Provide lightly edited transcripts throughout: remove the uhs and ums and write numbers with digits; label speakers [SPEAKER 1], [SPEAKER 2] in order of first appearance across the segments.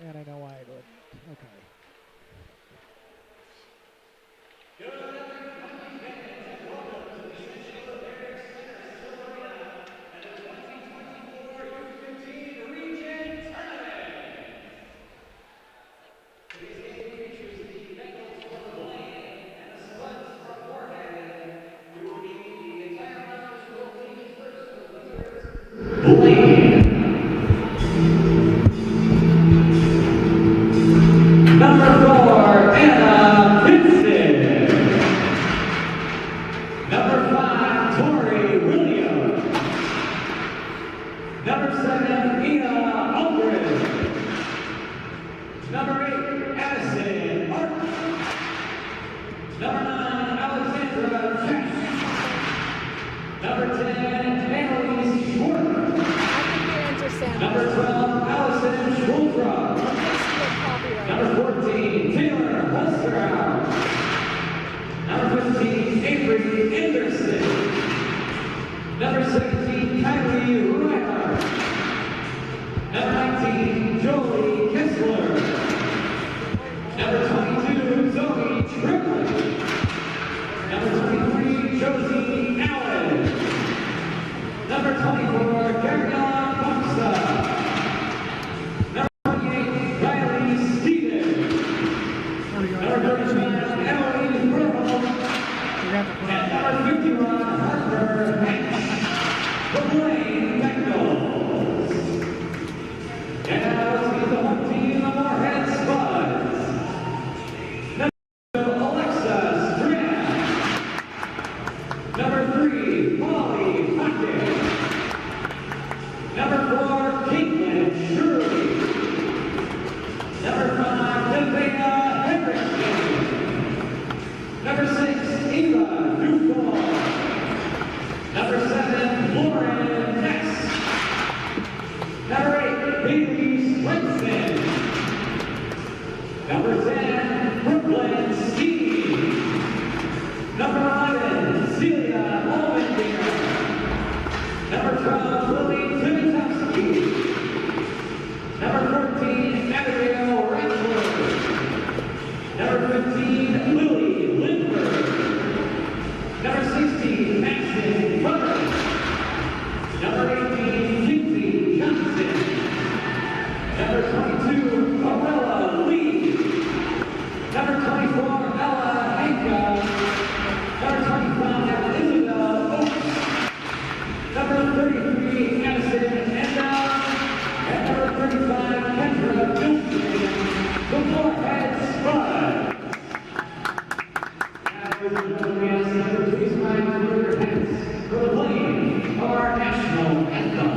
[SPEAKER 1] And I know why I did. Okay.
[SPEAKER 2] Number 4, Anna Vincent. Number 5, Tori Williams. Number 7, Ina Aldridge. Number 8, Addison Martin. Number 9, Alexandra Chess. Number 10, Annalise Schwartz. Number 12, Allison Schultra. Number 14, Taylor Holsterhouse. Number 15, Avery Anderson. Number 17, Kylie Reinhardt. Number 19, Jolie Kessler. Number 22, Zoe Triplett. Number 23, Josie Allen. Number 24, Gabriella Foxa. Blaine Bengals. And now let's meet the home team, the Moorhead Spuds. Number 2, Alexa Strand. Number 3, Molly Hackett. Number 4, Caitlin Shirley. Number 5, Devina Hendrickson. Number 6, Eva Newfall. Number 7, Lauren Ness. Number 8, Bailey Swenson. Number 10, Brooklyn Steve. Number 11, Celia Allmendinger. Number 12, Lily Timotowski. Number 14, Abigail Ratchford. Number 15, Lily Lindbergh. Number 16, Maxine Burns. Number 18, Lindsay Johnson. Number 22, Corella Lee. Number 24, Ella Hanka. Number 25, Isabel Oaks. Number 33, Addison Enda. And number 35, Kendra Wilson. The Moorhead Spuds. Please rise with your hands for the playing of our national anthem.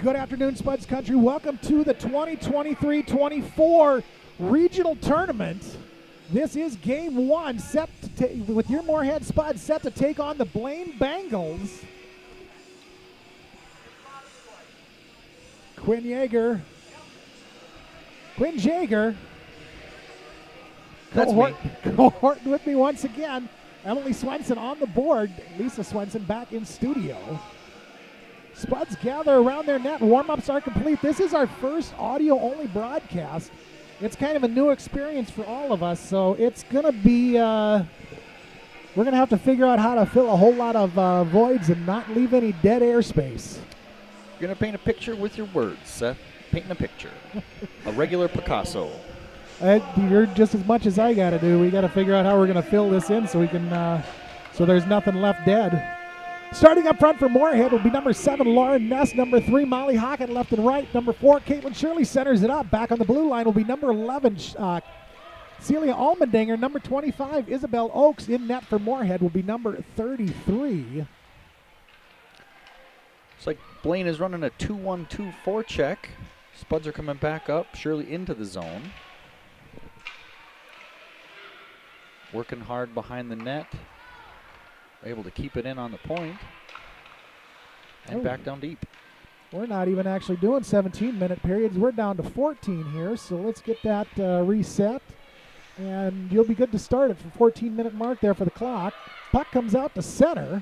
[SPEAKER 1] Good afternoon, Spuds Country. Welcome to the 2023-24 regional tournament. This is game one, set to with your Moorhead Spuds set to take on the Blaine Bengals. Quinn Jaeger
[SPEAKER 3] That's me.
[SPEAKER 1] Cohort with me once again. Emily Swenson on the board. Lisa Swenson back in studio. Spuds gather around their net. Warm-ups are complete. This is our first audio-only broadcast. It's kind of a new experience for all of us, so it's going to be, we're going to have to figure out how to fill a whole lot of voids and not leave any dead airspace.
[SPEAKER 3] You're going to paint a picture with your words, Seth. Painting a picture. A regular Picasso.
[SPEAKER 1] You're just as much as I got to do. We got to figure out how we're going to fill this in so we can, so there's nothing left dead. Starting up front for Moorhead will be number 7, Lauren Ness. Number 3, Molly Hockett, left and right. Number 4, Caitlin Shirley centers it up. Back on the blue line will be number 11, Celia Almendinger. Number 25, Isabel Oakes. In net for Moorhead will be number 33.
[SPEAKER 3] It's like Blaine is running a 2-1-2 forecheck. Spuds are coming back up. Shirley into the zone. Working hard behind the net. Able to keep it in on the point. And back down deep.
[SPEAKER 1] We're not even actually doing 17-minute periods. We're down to 14 here, so let's get that reset. And you'll be good to start at the 14-minute mark there for the clock. Puck comes out to center.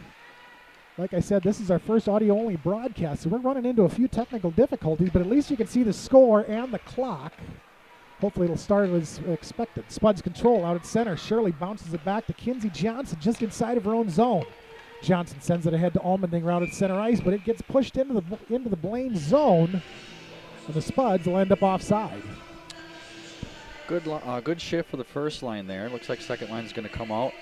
[SPEAKER 1] Like I said, this is our first audio-only broadcast, so we're running into a few technical difficulties, but at least you can see the score and the clock. Hopefully it'll start as expected. Spuds control out at center. Shirley bounces it back to Kinsey Johnson just inside of her own zone. Johnson sends it ahead to Almendinger out at center ice, but it gets pushed into the Blaine zone, and the Spuds will end up offside.
[SPEAKER 3] Good shift for the first line there. Looks like second line is going to come out.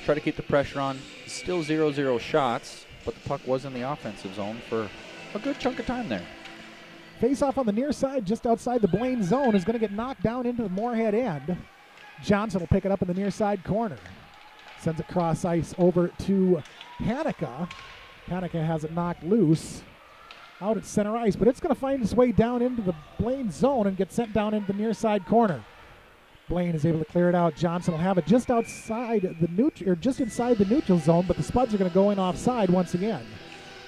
[SPEAKER 3] Try to keep the pressure on. Still 0-0 shots, but the puck was in the offensive zone for a good chunk of time there.
[SPEAKER 1] Face-off on the near side, just outside the Blaine zone, is going to get knocked down into the Moorhead end. Johnson will pick it up in the near side corner. Sends it cross ice over to Hanukkah. Hanukkah has it knocked loose out at center ice, but it's going to find its way down into the Blaine zone and get sent down into the near side corner. Blaine is able to clear it out. Johnson will have it just outside the neutral, or just inside the neutral zone, but the Spuds are going to go in offside once again.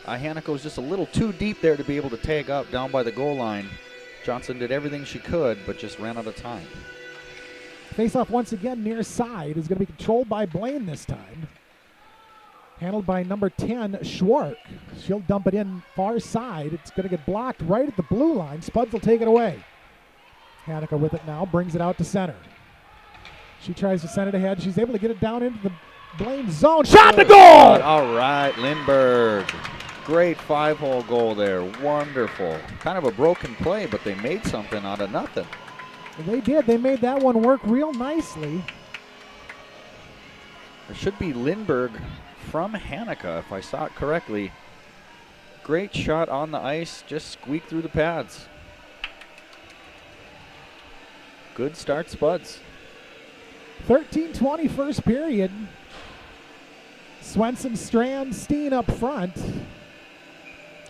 [SPEAKER 3] Hanako was just a little too deep there to be able to tag up down by the goal line. Johnson did everything she could, but just ran out of time.
[SPEAKER 1] Face-off once again near side is going to be controlled by Blaine this time. Handled by number 10, Schwark. She'll dump it in far side. It's going to get blocked right at the blue line. Spuds will take it away. Hanukkah with it now, brings it out to center. She tries to send it ahead. She's able to get it down into the Blaine zone. Shot the goal!
[SPEAKER 3] All right, Lindbergh. Great 5-hole goal there. Wonderful. Kind of a broken play, but they made something out of nothing.
[SPEAKER 1] They did. They made that one work real nicely.
[SPEAKER 3] There should be Lindbergh from Hanukkah, if I saw it correctly. Great shot on the ice. Just squeaked through the pads. Good start, Spuds.
[SPEAKER 1] 13:20 first period. Swenson, Strand, Steen up front.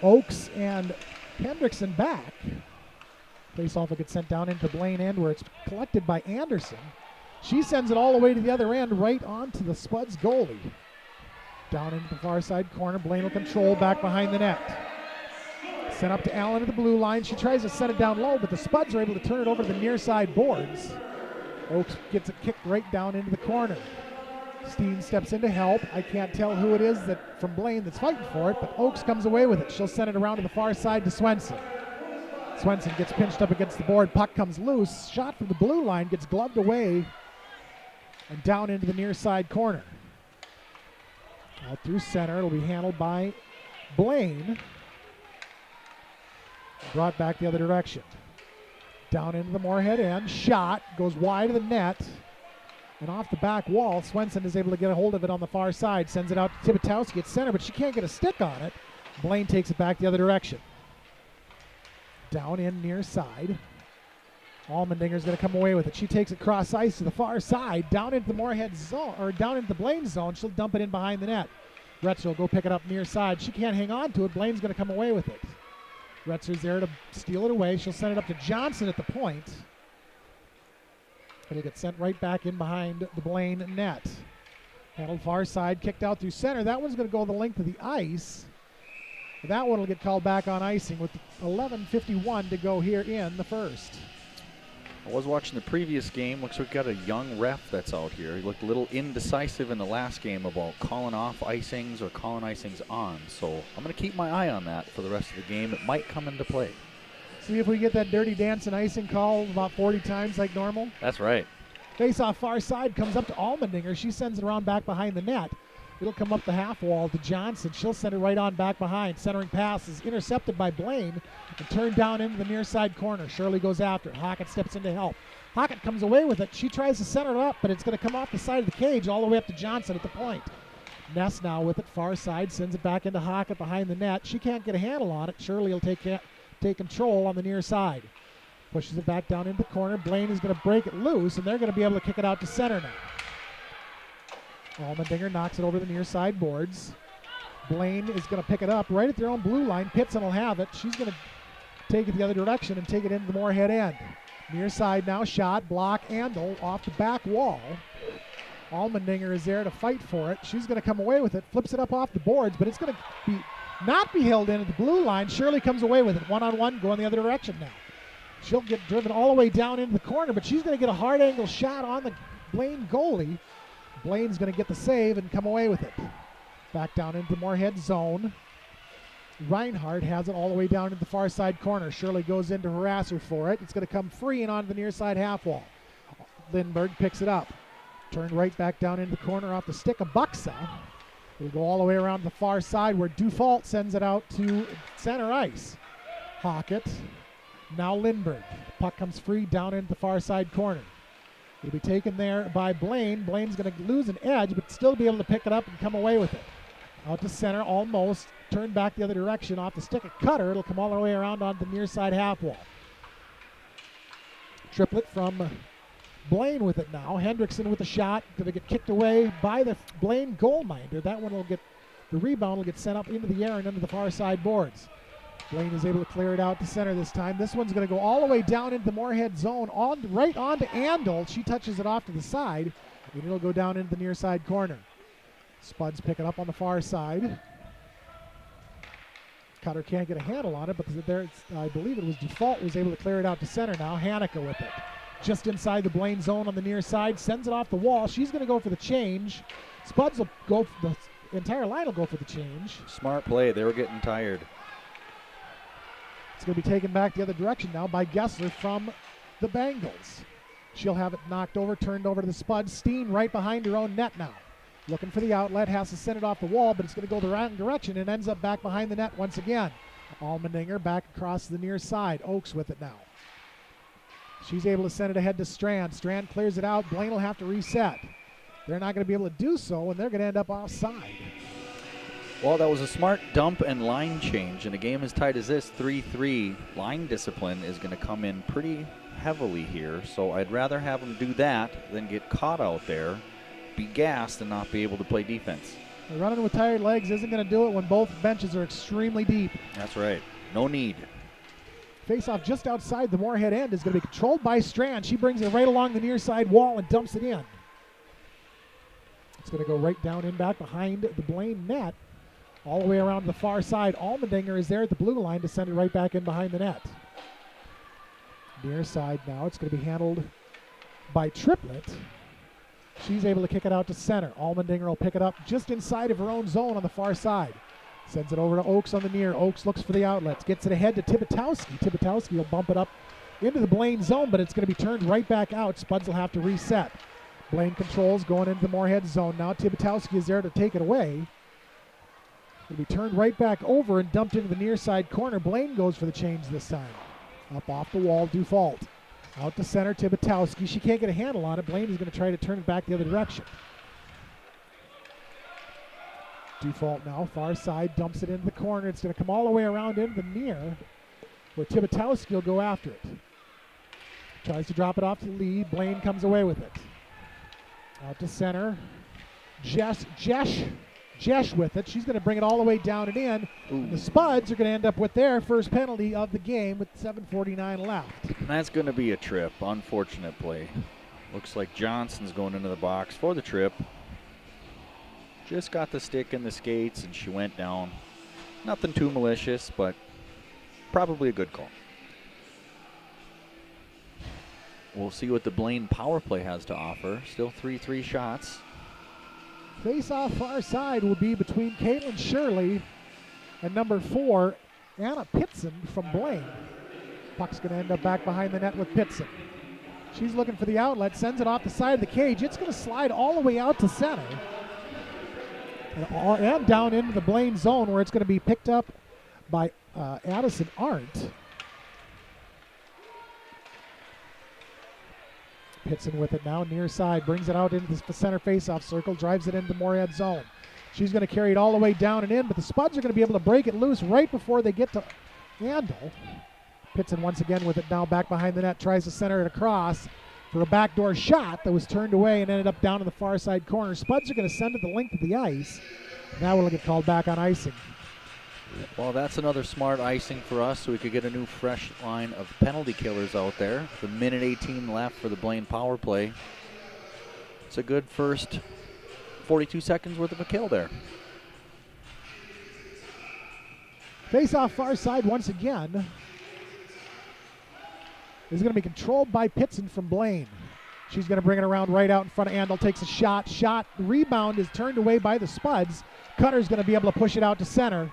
[SPEAKER 1] Oakes and Hendrickson back. Faceoff will get sent down into Blaine end where it's collected by Anderson. She sends it all the way to the other end, right onto the Spuds goalie. Down into the far side corner. Blaine will control back behind the net. Sent up to Allen at the blue line. She tries to set it down low, but the Spuds are able to turn it over to the near side boards. Oakes gets it kicked right down into the corner. Steen steps in to help. I can't tell who it is that from Blaine that's fighting for it, but Oakes comes away with it. She'll send it around to the far side to Swenson. Swenson gets pinched up against the board. Puck comes loose. Shot from the blue line gets gloved away and down into the near side corner. Out through center. It'll be handled by Blaine. Brought back the other direction. Down into the Moorhead end. Shot. Goes wide of the net. And off the back wall, Swenson is able to get a hold of it on the far side. Sends it out to Tibitowski at center, but she can't get a stick on it. Blaine takes it back the other direction. Down in near side. Almendinger's going to come away with it. She takes it cross ice to the far side, down into the Moorhead zone, or down into the Blaine zone. She'll dump it in behind the net. Retzer will go pick it up near side. She can't hang on to it. Blaine's going to come away with it. Retzer's there to steal it away. She'll send it up to Johnson at the point. It'll get sent right back in behind the Blaine net. Handled far side, kicked out through center. That one's going to go the length of the ice. That one will get called back on icing with 11:51 to go here in the first.
[SPEAKER 3] I was watching the previous game. Looks like we got a young ref that's out here. He looked a little indecisive in the last game about calling off icings or calling icings on. So I'm going to keep my eye on that for the rest of the game. It might come into play.
[SPEAKER 1] See if we get that dirty dancing icing call about 40 times like normal.
[SPEAKER 3] That's right.
[SPEAKER 1] Face off far side, comes up to Allmendinger. She sends it around back behind the net. It'll come up the half wall to Johnson. She'll send it right on back behind. Centering pass is intercepted by Blaine and turned down into the near side corner. Shirley goes after it. Hockett steps in to help. Hockett comes away with it. She tries to center it up, but it's going to come off the side of the cage all the way up to Johnson at the point. Ness now with it, far side, sends it back into Hockett behind the net. She can't get a handle on it. Shirley will take control on the near side. Pushes it back down into the corner. Blaine is going to break it loose, and they're going to be able to kick it out to center now. Allmendinger knocks it over the near side boards. Blaine is going to pick it up right at their own blue line. Pitson will have it. She's going to take it the other direction and take it into the Moorhead end. Near side now, shot, block, Andel off the back wall. Allmendinger is there to fight for it. She's going to come away with it, flips it up off the boards, but it's going to not be held in at the blue line. Shirley comes away with it, one-on-one, going the other direction now. She'll get driven all the way down into the corner, but she's going to get a hard angle shot on the Blaine goalie. Blaine's going to get the save and come away with it. Back down into Moorhead zone. Reinhardt has it all the way down to the far side corner. Shirley goes in to harass her for it. It's going to come free and onto the near side half wall. Lindbergh picks it up. Turned right back down into the corner off the stick of Buxa. It'll go all the way around the far side where Dufault sends it out to center ice. Hockett. Now Lindbergh. Puck comes free down into the far side corner. It'll be taken there by Blaine. Blaine's going to lose an edge, but still be able to pick it up and come away with it. Out to center, almost. Turned back the other direction off the stick of Cutter. It'll come all the way around onto the near side half wall. Triplet from Blaine with it now. Hendrickson with a shot. Going to get kicked away by the Blaine goalminder. That one will get, the rebound will get sent up into the air and into the far side boards. Blaine is able to clear it out to center this time. This one's going to go all the way down into the Moorhead zone, right onto Andel. She touches it off to the side, and it'll go down into the near side corner. Spuds pick it up on the far side. Cutter can't get a handle on it, but there, I believe it was Dufault was able to clear it out to center now. Hanukkah with it. Just inside the Blaine zone on the near side, sends it off the wall. She's going to go for the change. Spuds will go, the entire line will go for the change.
[SPEAKER 3] Smart play. They were getting tired.
[SPEAKER 1] It's going to be taken back the other direction now by Gessler from the Bengals. She'll have it knocked over, turned over to the Spuds. Steen right behind her own net now. Looking for the outlet, has to send it off the wall, but it's going to go the wrong direction and ends up back behind the net once again. Allmendinger back across the near side. Oakes with it now. She's able to send it ahead to Strand. Strand clears it out. Blaine will have to reset. They're not going to be able to do so, and they're going to end up offside.
[SPEAKER 3] Well, that was a smart dump and line change. In a game as tight as this, 3-3, line discipline is going to come in pretty heavily here. So I'd rather have them do that than get caught out there, be gassed, and not be able to play defense.
[SPEAKER 1] Running with tired legs isn't going to do it when both benches are extremely deep.
[SPEAKER 3] That's right. No need.
[SPEAKER 1] Face-off just outside the Moorhead end is going to be controlled by Strand. She brings it right along the near side wall and dumps it in. It's going to go right down in back behind the Blaine net. All the way around the far side. Allmendinger is there at the blue line to send it right back in behind the net. Near side now. It's going to be handled by Triplet. She's able to kick it out to center. Allmendinger will pick it up just inside of her own zone on the far side. Sends it over to Oakes on the near. Oakes looks for the outlets. Gets it ahead to Tibitowski. Tibitowski will bump it up into the Blaine zone, but it's going to be turned right back out. Spuds will have to reset. Blaine controls going into the Moorhead zone. Now Tibitowski is there to take it away. It'll be turned right back over and dumped into the near side corner. Blaine goes for the change this time. Up off the wall, Dufault. Out to center, Tibitowski. She can't get a handle on it. Blaine is going to try to turn it back the other direction. Dufault now, far side, dumps it into the corner. It's going to come all the way around into the near, where Tibitowski will go after it. Tries to drop it off to the lead. Blaine comes away with it. Out to center. Jesh with it. She's going to bring it all the way down and in. And the Spuds are going to end up with their first penalty of the game with 7:49 left.
[SPEAKER 3] That's going to be a trip. Unfortunate play. Looks like Johnson's going into the box for the trip. Just got the stick in the skates and she went down. Nothing too malicious, but probably a good call. we'll see what the Blaine power play has to offer. Still 3-3 shots.
[SPEAKER 1] Face-off far side will be between Caitlin Shirley and number 4, Anna Pitson from Blaine. Puck's going to end up back behind the net with Pitson. She's looking for the outlet, sends it off the side of the cage. It's going to slide all the way out to center and down into the Blaine zone, where it's going to be picked up by Addison Arndt. Pitson with it now, near side, brings it out into the center face-off circle, drives it into the Moorhead zone. She's going to carry it all the way down and in, but the Spuds are going to be able to break it loose right before they get to Andel. Pitson once again with it now back behind the net, tries to center it across for a backdoor shot that was turned away and ended up down in the far side corner. Spuds are going to send it the length of the ice. Now we'll get called back on icing.
[SPEAKER 3] Well, that's another smart icing for us, so we could get a new fresh line of penalty killers out there. The minute 18 left for the Blaine power play. It's a good first 42 seconds worth of a kill there.
[SPEAKER 1] Face off far side once again is going to be controlled by Pitson from Blaine. She's going to bring it around right out in front of Andel, takes a shot. Rebound is turned away by the Spuds. Cutter's going to be able to push it out to center.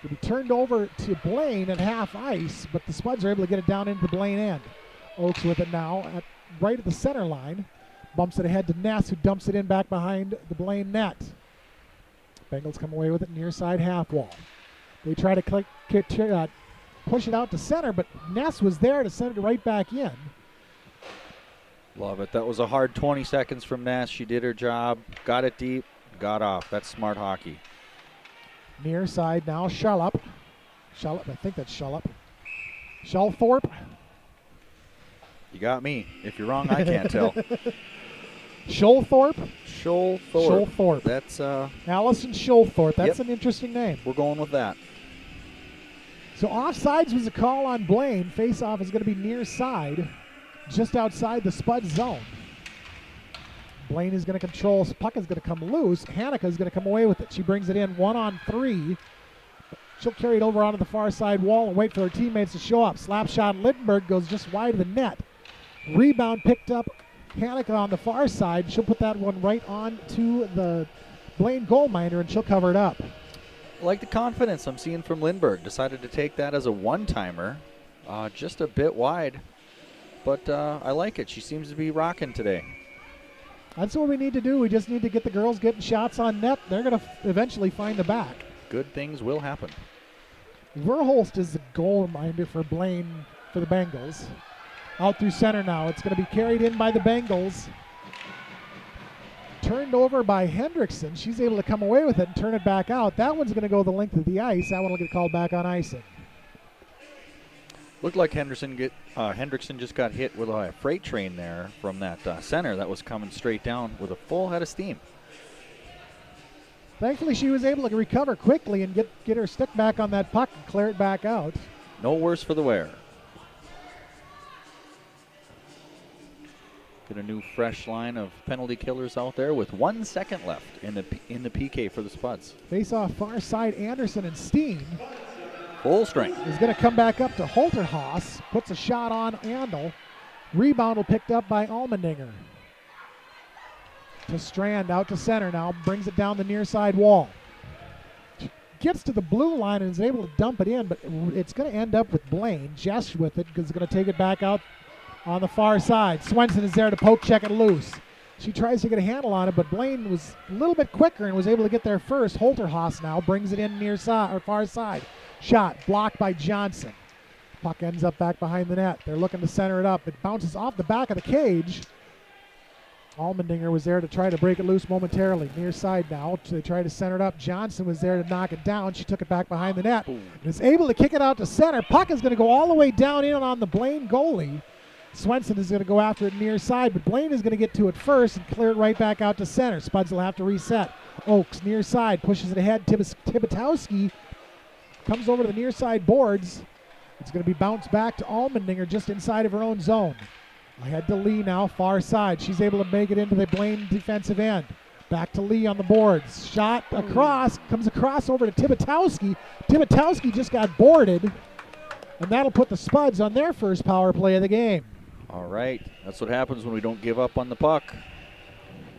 [SPEAKER 1] It'll be turned over to Blaine at half ice, but the Spuds are able to get it down into the Blaine end. Oakes with it now right at the center line. Bumps it ahead to Ness, who dumps it in back behind the Blaine net. Bengals come away with it near side half wall. They try to push it out to center, but Ness was there to send it right back in.
[SPEAKER 3] Love it. That was a hard 20 seconds from Ness. She did her job, got it deep, got off. That's smart hockey.
[SPEAKER 1] Near side now, Shallup, I think that's Shallup. Shalthorpe.
[SPEAKER 3] You got me. If you're wrong, I can't tell.
[SPEAKER 1] Schollthorpe.
[SPEAKER 3] Schollthorpe. That's
[SPEAKER 1] Allison Schollthorpe. That's
[SPEAKER 3] Yep.
[SPEAKER 1] an interesting name.
[SPEAKER 3] We're going with that.
[SPEAKER 1] So offsides was a call on Blaine. Face-off is going to be near side, just outside the Spud zone. Blaine is going to control. Puck is going to come loose. Hanukkah is going to come away with it. She brings it in 1-on-3. She'll carry it over onto the far side wall and wait for her teammates to show up. Slap shot. Littenberg goes just wide of the net. Rebound picked up. Hanukkah on the far side. She'll put that one right on to the Blaine goal minder, and she'll cover it up.
[SPEAKER 3] I like the confidence I'm seeing from Lindbergh. Decided to take that as a one-timer. Just a bit wide, but I like it. She seems to be rocking today.
[SPEAKER 1] That's what we need to do. We just need to get the girls getting shots on net. They're going to eventually find the back.
[SPEAKER 3] Good things will happen.
[SPEAKER 1] Verholst is the goal reminder for Blaine for the Bengals. Out through center now. It's going to be carried in by the Bengals. Turned over by Hendrickson. She's able to come away with it and turn it back out. That one's going to go the length of the ice. That one will get called back on icing.
[SPEAKER 3] Looked like Hendrickson just got hit with a freight train there from that center that was coming straight down with a full head of steam.
[SPEAKER 1] Thankfully, she was able to recover quickly and get her stick back on that puck and clear it back out.
[SPEAKER 3] No worse for the wear. Get a new fresh line of penalty killers out there with 1 second left in the PK for the Spuds.
[SPEAKER 1] Face off far side, Anderson and Steen.
[SPEAKER 3] Full strength.
[SPEAKER 1] Is going to come back up to Holterhaus. Puts a shot on Andel. Rebound will picked up by Almendinger. To Strand, out to center now. Brings it down the near side wall. Gets to the blue line and is able to dump it in, but it's going to end up with Blaine. Jess with it because it's going to take it back out on the far side. Swenson is there to poke check it loose. She tries to get a handle on it, but Blaine was a little bit quicker and was able to get there first. Holterhaus now brings it in near side or far side. Shot blocked by Johnson. Puck ends up back behind the net. They're looking to center it up. It bounces off the back of the cage. Almendinger was there to try to break it loose momentarily. Near side now. They try to center it up. Johnson was there to knock it down. She took it back behind the net. And is able to kick it out to center. Puck is going to go all the way down in on the Blaine goalie. Swenson is going to go after it near side, but Blaine is going to get to it first and clear it right back out to center. Spuds will have to reset. Oakes near side pushes it ahead. Tibitowski comes over to the near side boards. It's going to be bounced back to Almendinger just inside of her own zone. Ahead to Lee now, far side. She's able to make it into the Blaine defensive end. Back to Lee on the boards. Shot across, comes across over to Tibitowski. Tibitowski just got boarded, and that'll put the Spuds on their first power play of the game.
[SPEAKER 3] All right, that's what happens when we don't give up on the puck.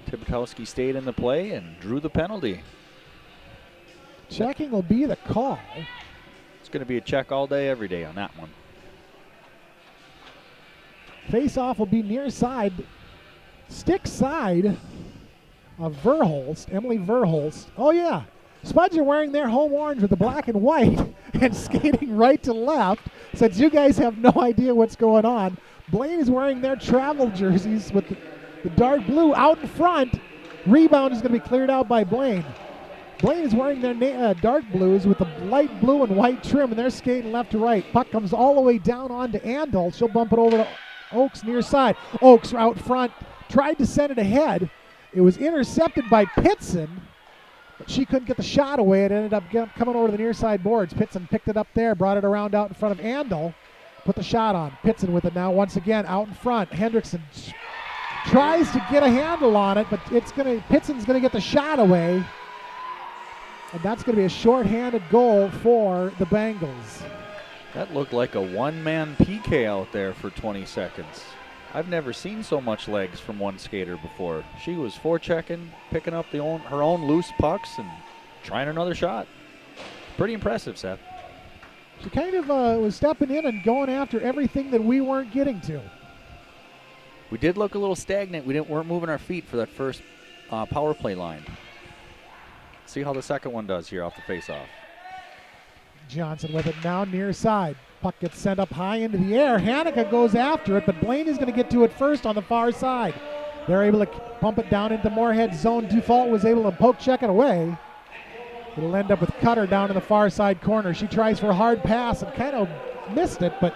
[SPEAKER 3] Tibitowski stayed in the play and drew the penalty.
[SPEAKER 1] Checking will be the call.
[SPEAKER 3] It's going to be a check all day, every day on that one.
[SPEAKER 1] Face-off will be near side, stick side of Verholst, Emily Verholst. Oh, yeah. Spuds are wearing their home orange with the black and white and skating right to left. Since you guys have no idea what's going on, Blaine is wearing their travel jerseys with the dark blue out in front. Rebound is going to be cleared out by Blaine. Blaine is wearing their dark blues with the light blue and white trim, and they're skating left to right. Puck comes all the way down onto Andel. She'll bump it over to Oaks near side. Oaks out front, tried to send it ahead. It was intercepted by Pitson, but she couldn't get the shot away. It ended up coming over to the near side boards. Pitson picked it up there, brought it around out in front of Andel, put the shot on. Pitson with it now once again out in front. Hendrickson tries to get a handle on it, but Pitson's gonna get the shot away. And that's going to be a shorthanded goal for the Bengals.
[SPEAKER 3] That looked like a one-man PK out there for 20 seconds. I've never seen so much legs from one skater before. She was forechecking, picking up her own loose pucks, and trying another shot. Pretty impressive, Seth.
[SPEAKER 1] She kind of was stepping in and going after everything that we weren't getting to.
[SPEAKER 3] We did look a little stagnant. We weren't moving our feet for that first power play line. See how the second one does here off the faceoff.
[SPEAKER 1] Johnson with it now near side. Puck gets sent up high into the air. Hanukkah goes after it, but Blaine is going to get to it first on the far side. They're able to pump it down into Moorhead zone. Dufault was able to poke check it away. It'll end up with Cutter down in the far side corner. She tries for a hard pass and kind of missed it, but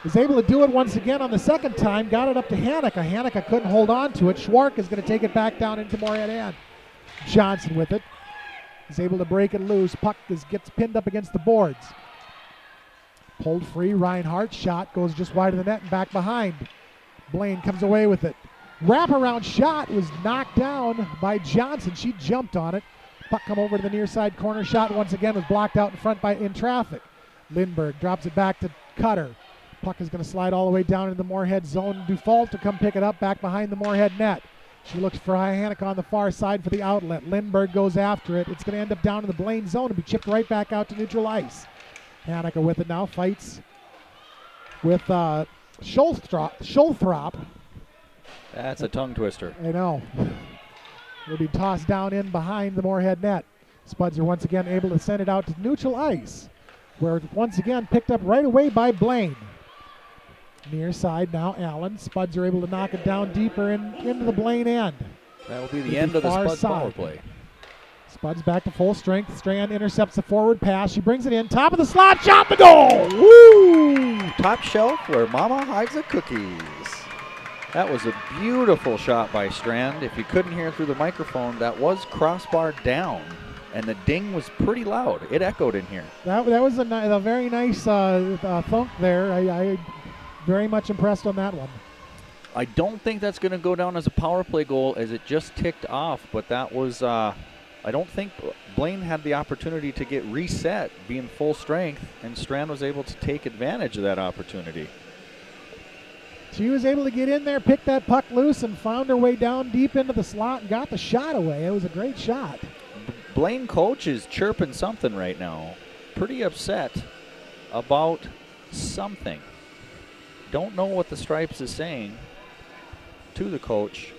[SPEAKER 1] is able to do it once again on the second time. Got it up to Hanukkah. Hanukkah couldn't hold on to it. Schwark is going to take it back down into Moorhead end. Johnson with it. He's able to break it loose. Puck gets pinned up against the boards. Pulled free. Reinhardt shot goes just wide of the net and back behind. Blaine comes away with it. Wraparound shot was knocked down by Johnson. She jumped on it. Puck come over to the near side corner. Shot once again was blocked out in front in traffic. Lindbergh drops it back to Cutter. Puck is going to slide all the way down into the Moorhead zone. Dufault to come pick it up back behind the Moorhead net. She looks for Hanukkah on the far side for the outlet. Lindbergh goes after it. It's going to end up down in the Blaine zone and be chipped right back out to neutral ice. Hanukkah with it now, fights with Schulthrop.
[SPEAKER 3] That's a tongue twister.
[SPEAKER 1] I know. It'll be tossed down in behind the Moorhead net. Spuds are once again able to send it out to neutral ice, where it's once again picked up right away by Blaine. Near side now, Allen. Spuds are able to knock it down deeper into the Blaine end.
[SPEAKER 3] That will be the end of the Spuds power play.
[SPEAKER 1] Spuds back to full strength. Strand intercepts the forward pass. She brings it in. Top of the slot. Shot the goal. Woo!
[SPEAKER 3] Top shelf where Mama hides the cookies. That was a beautiful shot by Strand. If you couldn't hear through the microphone, that was crossbar down. And the ding was pretty loud. It echoed in here.
[SPEAKER 1] That was a very nice thunk there. I very much impressed on that one.
[SPEAKER 3] I don't think that's going to go down as a power play goal as it just ticked off, but that was, I don't think Blaine had the opportunity to get reset being full strength, and Strand was able to take advantage of that opportunity.
[SPEAKER 1] She was able to get in there, pick that puck loose, and found her way down deep into the slot and got the shot away. It was a great shot.
[SPEAKER 3] Blaine coach is chirping something right now. Pretty upset about something. Don't know what the Stripes is saying to the coach.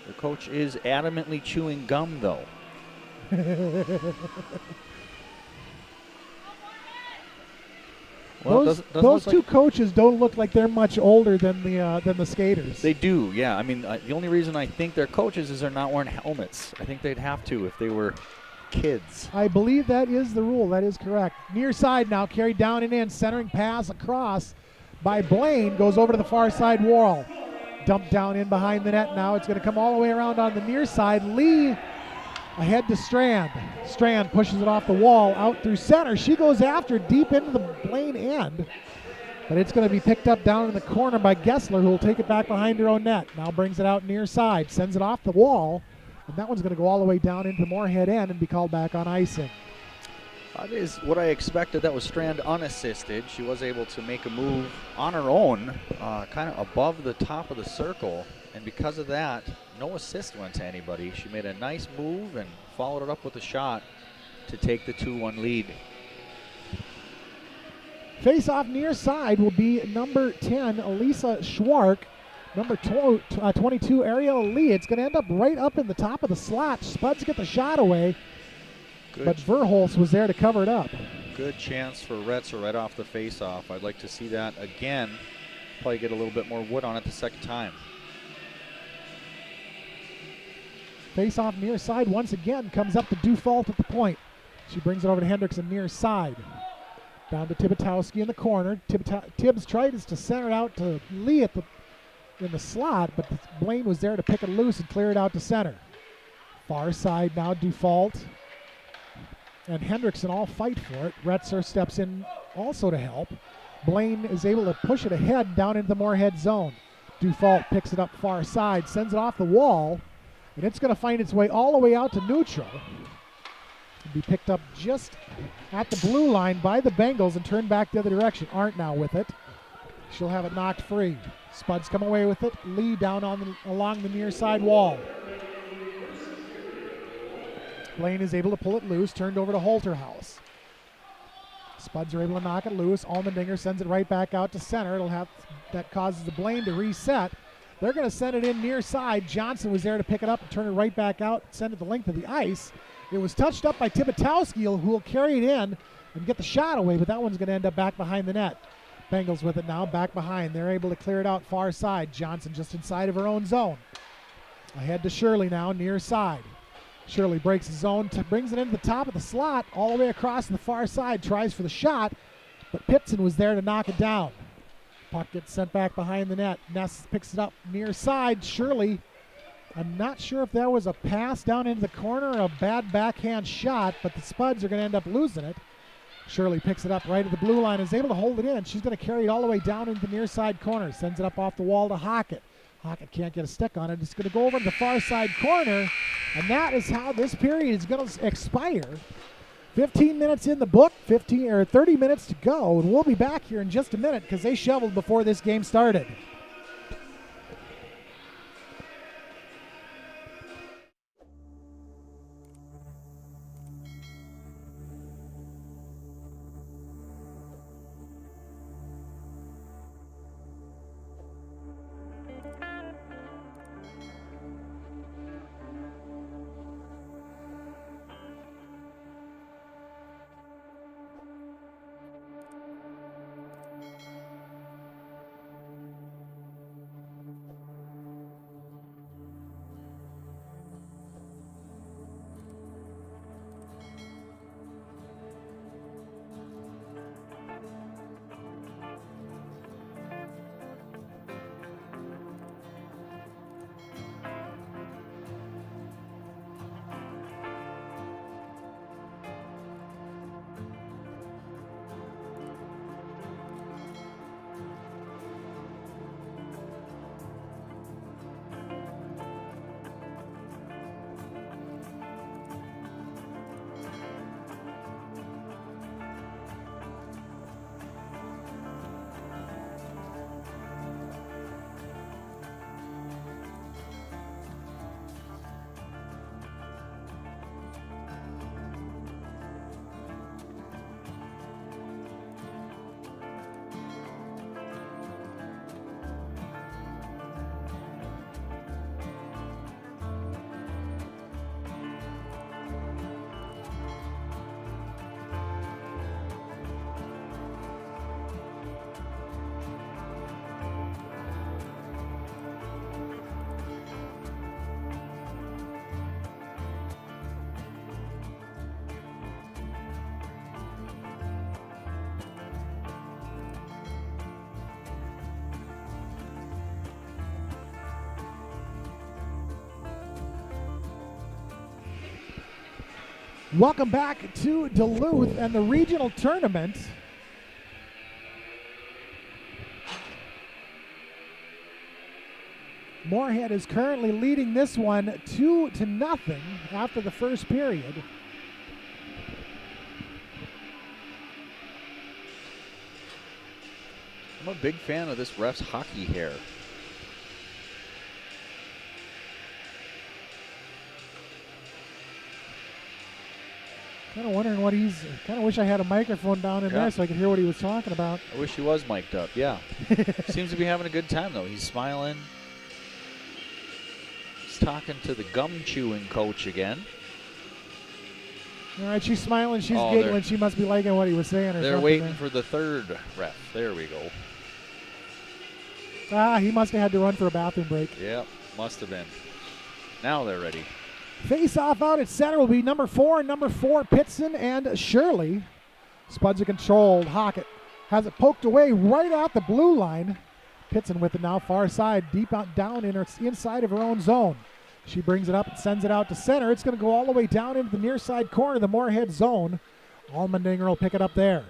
[SPEAKER 3] The coach is adamantly chewing gum, though. Well,
[SPEAKER 1] those two coaches don't look like they're much older than the skaters.
[SPEAKER 3] They do, yeah. I mean, the only reason I think they're coaches is they're not wearing helmets. I think they'd have to if they were kids.
[SPEAKER 1] I believe that is the rule. That is correct. Near side now, carried down and in, centering pass across by Blaine, goes over to the far side wall. Dumped down in behind the net now. It's going to come all the way around on the near side. Lee ahead to Strand. Strand pushes it off the wall out through center. She goes after deep into the Blaine end. But it's going to be picked up down in the corner by Gessler, who will take it back behind her own net. Now brings it out near side. Sends it off the wall. And that one's going to go all the way down into the Moorhead end and be called back on icing.
[SPEAKER 3] That is what I expected. That was Strand unassisted. She was able to make a move on her own, kind of above the top of the circle. And because of that, no assist went to anybody. She made a nice move and followed it up with a shot to take the 2-1 lead.
[SPEAKER 1] Face-off near side will be number 10, Elisa Schwark. Number 22, Ariella Lee. It's going to end up right up in the top of the slot. Spuds get the shot away, but Verholz was there to cover it up.
[SPEAKER 3] Good chance for Retzer right off the face-off. I'd like to see that again. Probably get a little bit more wood on it the second time.
[SPEAKER 1] Face-off near side once again comes up to Dufault at the point. She brings it over to Hendrickson near side. Down to Tibitowski in the corner. Tibbs tried to center it out to Lee in the slot, but Blaine was there to pick it loose and clear it out to center. Far side now, Dufault and Hendrickson all fight for it. Retzer steps in also to help. Blaine is able to push it ahead down into the Moorhead zone. Dufault picks it up far side, sends it off the wall, and it's going to find its way all the way out to neutral. It'll be picked up just at the blue line by the Bengals and turned back the other direction. Arndt now with it. She'll have it knocked free. Spuds come away with it. Lee down along the near side wall. Blaine is able to pull it loose, turned over to Holterhouse. Spuds are able to knock it loose. Allmendinger sends it right back out to center. That causes the Blaine to reset. They're going to send it in near side. Johnson was there to pick it up and turn it right back out, send it the length of the ice. It was touched up by Tibitowski, who will carry it in and get the shot away, but that one's going to end up back behind the net. Bengals with it now, back behind. They're able to clear it out far side. Johnson just inside of her own zone. Ahead to Shirley now, near side. Shirley breaks the zone, brings it into the top of the slot, all the way across the far side, tries for the shot, but Pipson was there to knock it down. Puck gets sent back behind the net. Ness picks it up near side. Shirley, I'm not sure if that was a pass down into the corner or a bad backhand shot, but the Spuds are going to end up losing it. Shirley picks it up right at the blue line, is able to hold it in. She's going to carry it all the way down into the near side corner. Sends it up off the wall to Hockett. Hockett can't get a stick on it. It's going to go over to the far side corner, and that is how this period is going to expire. 15 minutes in the book, 30 minutes to go, and we'll be back here in just a minute because they shoveled before this game started. Welcome back to Duluth and the regional tournament. Moorhead is currently leading this one 2-0 after the first period.
[SPEAKER 3] I'm a big fan of this ref's hockey hair.
[SPEAKER 1] Kind of wondering what kind of wish I had a microphone down in there so I could hear what he was talking about.
[SPEAKER 3] I wish he was mic'd up, yeah. Seems to be having a good time, though. He's smiling. He's talking to the gum-chewing coach again.
[SPEAKER 1] All right, she's smiling, she's giggling. She must be liking what he was saying or
[SPEAKER 3] they're
[SPEAKER 1] something.
[SPEAKER 3] waiting for the third ref. There we go.
[SPEAKER 1] He must have had to run for a bathroom break.
[SPEAKER 3] Yep, must have been. Now they're ready.
[SPEAKER 1] Face-off out at center will be number 4 and number 4, Pitson and Shirley. Spuds are controlled. Hockett has it poked away right at the blue line. Pitson with it now far side, deep out down in her inside of her own zone. She brings it up and sends it out to center. It's going to go all the way down into the near side corner of the Moorhead zone. Allmendinger will pick it up there.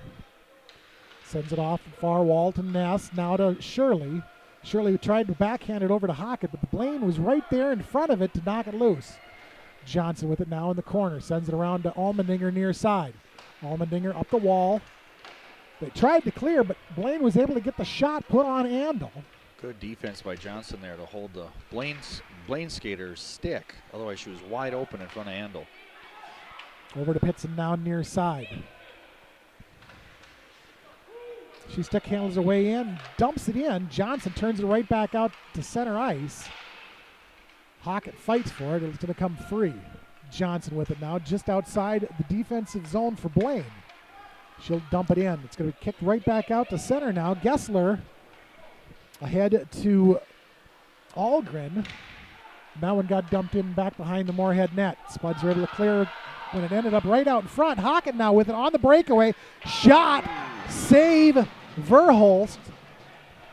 [SPEAKER 1] Sends it off far wall to Ness, now to Shirley. Shirley tried to backhand it over to Hockett, but Blaine was right there in front of it to knock it loose. Johnson with it now in the corner. Sends it around to Allmendinger near side. Allmendinger up the wall. They tried to clear, but Blaine was able to get the shot put on Andel.
[SPEAKER 3] Good defense by Johnson there to hold the Blaine skater's stick. Otherwise, she was wide open in front of Andel.
[SPEAKER 1] Over to Pitson now near side. She stick handles her way in, dumps it in. Johnson turns it right back out to center ice. Hockett fights for it. It's going to come free. Johnson with it now, just outside the defensive zone for Blaine. She'll dump it in. It's going to be kicked right back out to center now. Gessler ahead to Algren. That one got dumped in back behind the Moorhead net. Spuds were able to clear when it ended up right out in front. Hockett now with it on the breakaway. Shot, save, Verholst.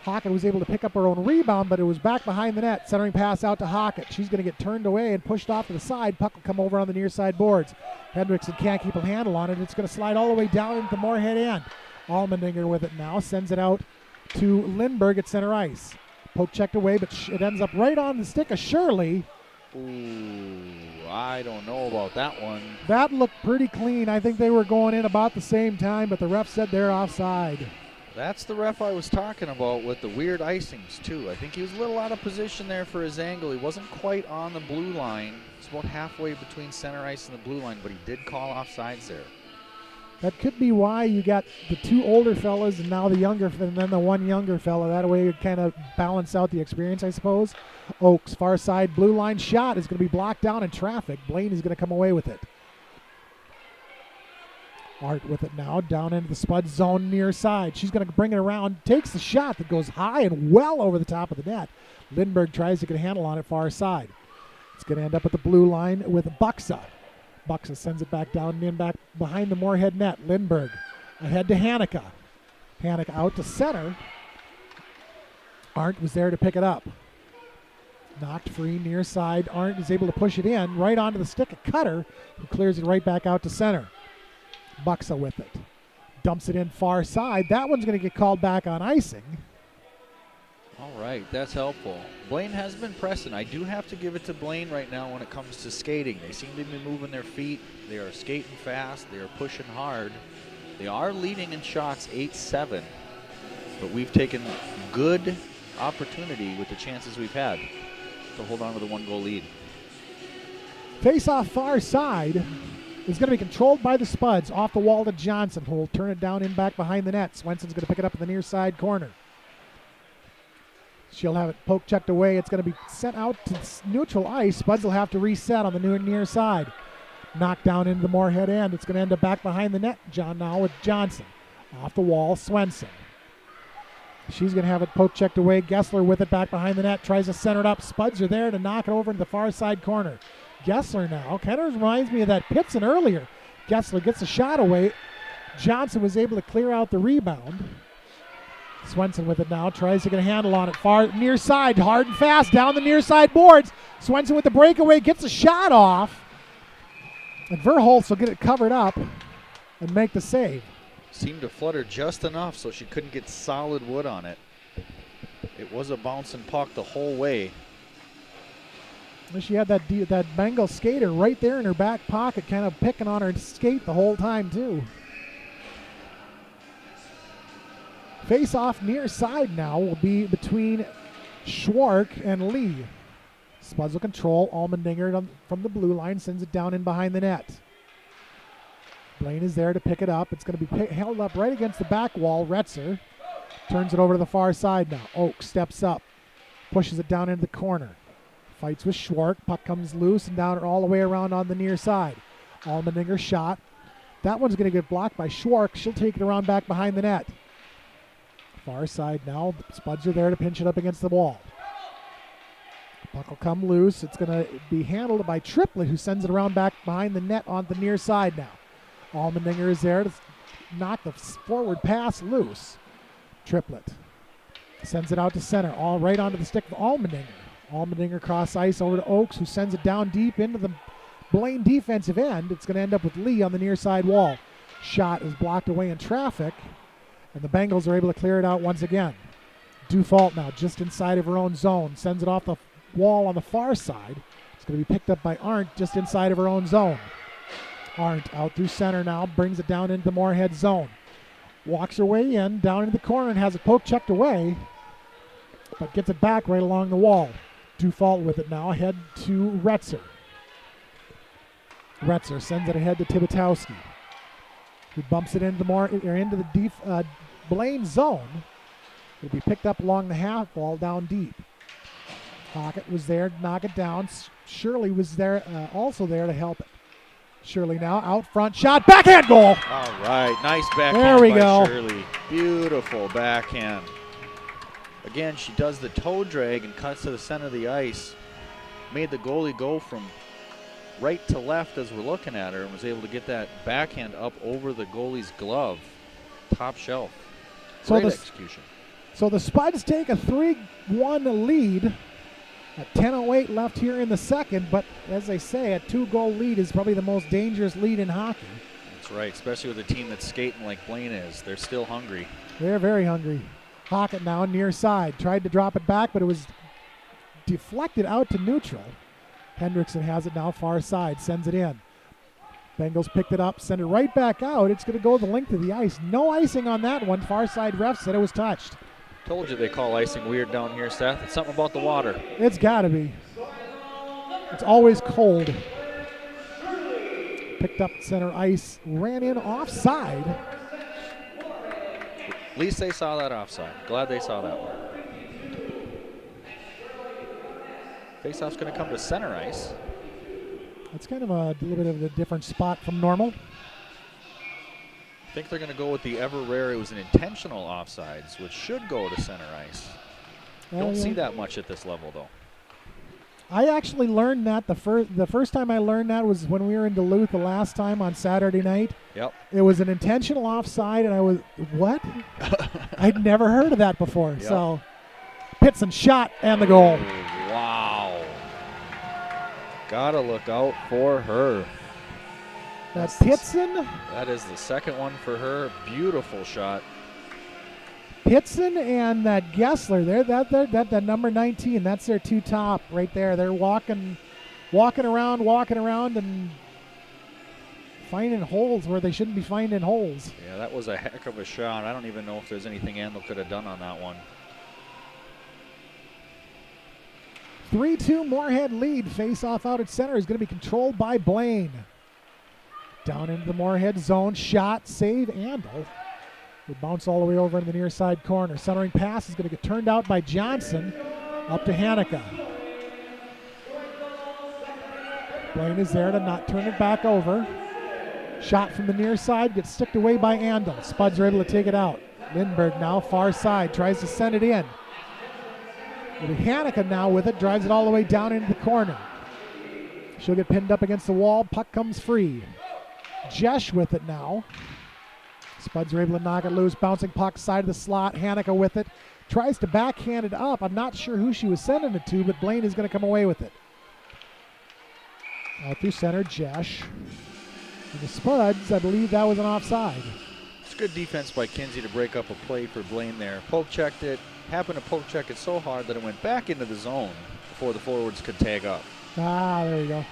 [SPEAKER 1] Hockett was able to pick up her own rebound, but it was back behind the net. Centering pass out to Hockett. She's going to get turned away and pushed off to the side. Puck will come over on the near side boards. Hendrickson can't keep a handle on it. It's going to slide all the way down into the Moorhead end. Allmendinger with it now. Sends it out to Lindbergh at center ice. Poke checked away, but it ends up right on the stick of Shirley.
[SPEAKER 3] Ooh, I don't know about that one.
[SPEAKER 1] That looked pretty clean. I think they were going in about the same time, but the ref said they're offside.
[SPEAKER 3] That's the ref I was talking about with the weird icings, too. I think he was a little out of position there for his angle. He wasn't quite on the blue line. It's about halfway between center ice and the blue line, but he did call offsides there.
[SPEAKER 1] That could be why you got the two older fellas and now the younger, and then the one younger fella. That way you kind of balance out the experience, I suppose. Oaks, far side, blue line shot is going to be blocked down in traffic. Blaine is going to come away with it. Art with it now, down into the Spud zone near side. She's going to bring it around, takes the shot that goes high and well over the top of the net. Lindbergh tries to get a handle on it far side. It's going to end up at the blue line with Buxa. Buxa sends it back down and in back behind the Moorhead net. Lindbergh ahead to Hanukkah. Hanukkah out to center. Arndt was there to pick it up. Knocked free near side. Arndt is able to push it in right onto the stick of Cutter, who clears it right back out to center. Buxa with it. Dumps it in far side. That one's going to get called back on icing.
[SPEAKER 3] All right, that's helpful. Blaine has been pressing. I do have to give it to Blaine right now when it comes to skating. They seem to be moving their feet. They are skating fast. They are pushing hard. They are leading in shots 8-7, but we've taken good opportunity with the chances we've had to hold on to the 1-goal lead.
[SPEAKER 1] Face off far side is going to be controlled by the Spuds. Off the wall to Johnson, who will turn it down in back behind the net. Swenson's going to pick it up in the near side corner. She'll have it poke checked away. It's going to be sent out to neutral ice. Spuds will have to reset on the near side. Knocked down into the Moorhead end. It's going to end up back behind the net. John now with Johnson. Off the wall, Swenson. She's going to have it poke checked away. Gessler with it back behind the net. Tries to center it up. Spuds are there to knock it over into the far side corner. Gessler now. Kind of reminds me of that Pitson earlier. Gessler gets a shot away. Johnson was able to clear out the rebound. Swenson with it now, tries to get a handle on it. Far near side, hard and fast, down the near side boards. Swenson with the breakaway, gets a shot off. And Verholst will get it covered up and make the save.
[SPEAKER 3] Seemed to flutter just enough so she couldn't get solid wood on it. It was a bouncing puck the whole way.
[SPEAKER 1] She had that Bengal skater right there in her back pocket, kind of picking on her skate the whole time, too. Face off near side now will be between Schwark and Lee. Spuds will control. Allmendinger from the blue line sends it down in behind the net. Blaine is there to pick it up. It's going to be held up right against the back wall. Retzer turns it over to the far side now. Oak steps up, pushes it down into the corner. Fights with Schwark. Puck comes loose and down all the way around on the near side. Allmendinger shot. That one's going to get blocked by Schwark. She'll take it around back behind the net. Far side now. Spuds are there to pinch it up against the wall. Puck will come loose. It's going to be handled by Triplett, who sends it around back behind the net on the near side now. Allmendinger is there to knock the forward pass loose. Triplett sends it out to center, all right onto the stick of Allmendinger. Allmendinger cross ice over to Oakes, who sends it down deep into the Blaine defensive end. It's going to end up with Lee on the near side wall. Shot is blocked away in traffic, and the Bengals are able to clear it out once again. Dufault now just inside of her own zone, sends it off the wall on the far side. It's going to be picked up by Arndt just inside of her own zone. Arndt out through center now, brings it down into the Moorhead zone. Walks her way in, down into the corner, and has it poke checked away, but gets it back right along the wall. Dufault with it now, ahead to Retzer. Retzer sends it ahead to Tibitowski, who bumps it into the Blaine zone. It'll be picked up along the half wall down deep. Pocket was there to knock it down. Shirley was there, also there to help it. Shirley now out front, shot, backhand goal.
[SPEAKER 3] All right, nice backhand
[SPEAKER 1] there we
[SPEAKER 3] by
[SPEAKER 1] go.
[SPEAKER 3] Shirley. Beautiful backhand. Again, she does the toe drag and cuts to the center of the ice. Made the goalie go from right to left as we're looking at her and was able to get that backhand up over the goalie's glove. Top shelf. Great execution.
[SPEAKER 1] So the Spuds take a 3-1 lead. At 10:08 left here in the second, but as I say, a 2-goal lead is probably the most dangerous lead in hockey.
[SPEAKER 3] That's right, especially with a team that's skating like Blaine is. They're still hungry.
[SPEAKER 1] They're very hungry. Hockett now near side. Tried to drop it back, but it was deflected out to neutral. Hendrickson has it now far side, sends it in. Bengals picked it up, send it right back out. It's going to go the length of the ice. No icing on that one. Far side ref said it was touched.
[SPEAKER 3] Told you they call icing weird down here, Seth. It's something about the water.
[SPEAKER 1] It's got to be. It's always cold. Picked up center ice, ran in offside.
[SPEAKER 3] At least they saw that offside. Glad they saw that one. Faceoff's going to come to center ice.
[SPEAKER 1] It's kind of a little bit of a different spot from normal.
[SPEAKER 3] I think they're going to go with the ever rare. It was an intentional offsides, which should go to center ice. Don't see that much at this level, though.
[SPEAKER 1] I actually learned that the first time I learned that was when we were in Duluth the last time on Saturday night.
[SPEAKER 3] Yep.
[SPEAKER 1] It was an intentional offside, and I was, what? I'd never heard of that before.
[SPEAKER 3] Yep.
[SPEAKER 1] So, Pitson shot and the goal.
[SPEAKER 3] Oh, wow. Gotta look out for her.
[SPEAKER 1] That's Pitson.
[SPEAKER 3] That is the second one for her. Beautiful shot.
[SPEAKER 1] Pitson and that Gessler, that number 19, that's their two top right there. They're walking around and finding holes where they shouldn't be finding holes.
[SPEAKER 3] Yeah, that was a heck of a shot. I don't even know if there's anything Andel could have done on that one.
[SPEAKER 1] 3-2 Moorhead lead. Face-off out at center is going to be controlled by Blaine. Down into the Moorhead zone. Shot, save, Andel. Will bounce all the way over in the near side corner. Centering pass is going to get turned out by Johnson. Up to Hanukkah. Blaine is there to not turn it back over. Shot from the near side gets sticked away by Andel. Spuds are able to take it out. Lindbergh now far side tries to send it in. Hanukkah now with it, drives it all the way down into the corner. She'll get pinned up against the wall. Puck comes free. Jesh with it now. Spuds are able to knock it loose. Bouncing puck side of the slot. Hanukkah with it. Tries to backhand it up. I'm not sure who she was sending it to, but Blaine is going to come away with it. Out through center, Jesh. And the Spuds, I believe that was an offside.
[SPEAKER 3] It's good defense by Kinsey to break up a play for Blaine there. Poke checked it. Happened to poke check it so hard that it went back into the zone before the forwards could tag up.
[SPEAKER 1] Ah, there you go.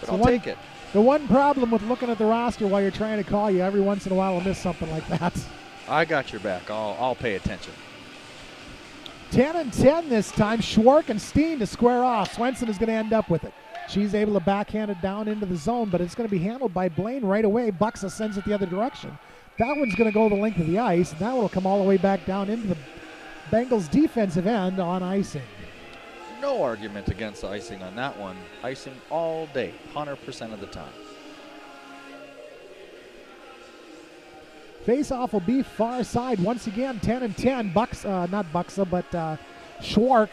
[SPEAKER 3] But
[SPEAKER 1] So
[SPEAKER 3] I'll
[SPEAKER 1] one-
[SPEAKER 3] take it.
[SPEAKER 1] The one problem with looking at the roster while you're trying to call, you every once in a while will miss something like that.
[SPEAKER 3] I got your back. I'll pay attention.
[SPEAKER 1] 10-10 this time. Schwark and Steen to square off. Swenson is going to end up with it. She's able to backhand it down into the zone, but it's going to be handled by Blaine right away. Buxa sends it the other direction. That one's going to go the length of the ice, and that one will come all the way back down into the Bengals defensive end on icing.
[SPEAKER 3] No argument against the icing on that one. Icing all day, 100% of the time.
[SPEAKER 1] Face-off will be far side once again. 10-10. Not Buxa, but Schwark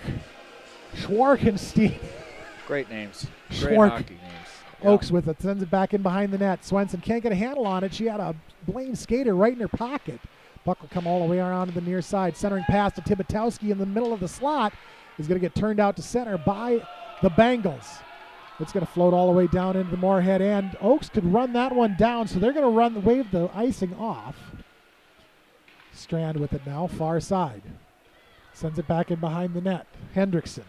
[SPEAKER 1] and Steen.
[SPEAKER 3] Great names. Great
[SPEAKER 1] Schwark.
[SPEAKER 3] hockey names.
[SPEAKER 1] Oaks with it, sends it back in behind the net. Swenson can't get a handle on it. She had a Blaine skater right in her pocket. Puck will come all the way around to the near side. Centering pass to Tibitowski in the middle of the slot is going to get turned out to center by the Bengals. It's going to float all the way down into the Moorhead end. Oaks could run that one down, so they're going to wave the icing off. Strand with it now, far side. Sends it back in behind the net. Hendrickson.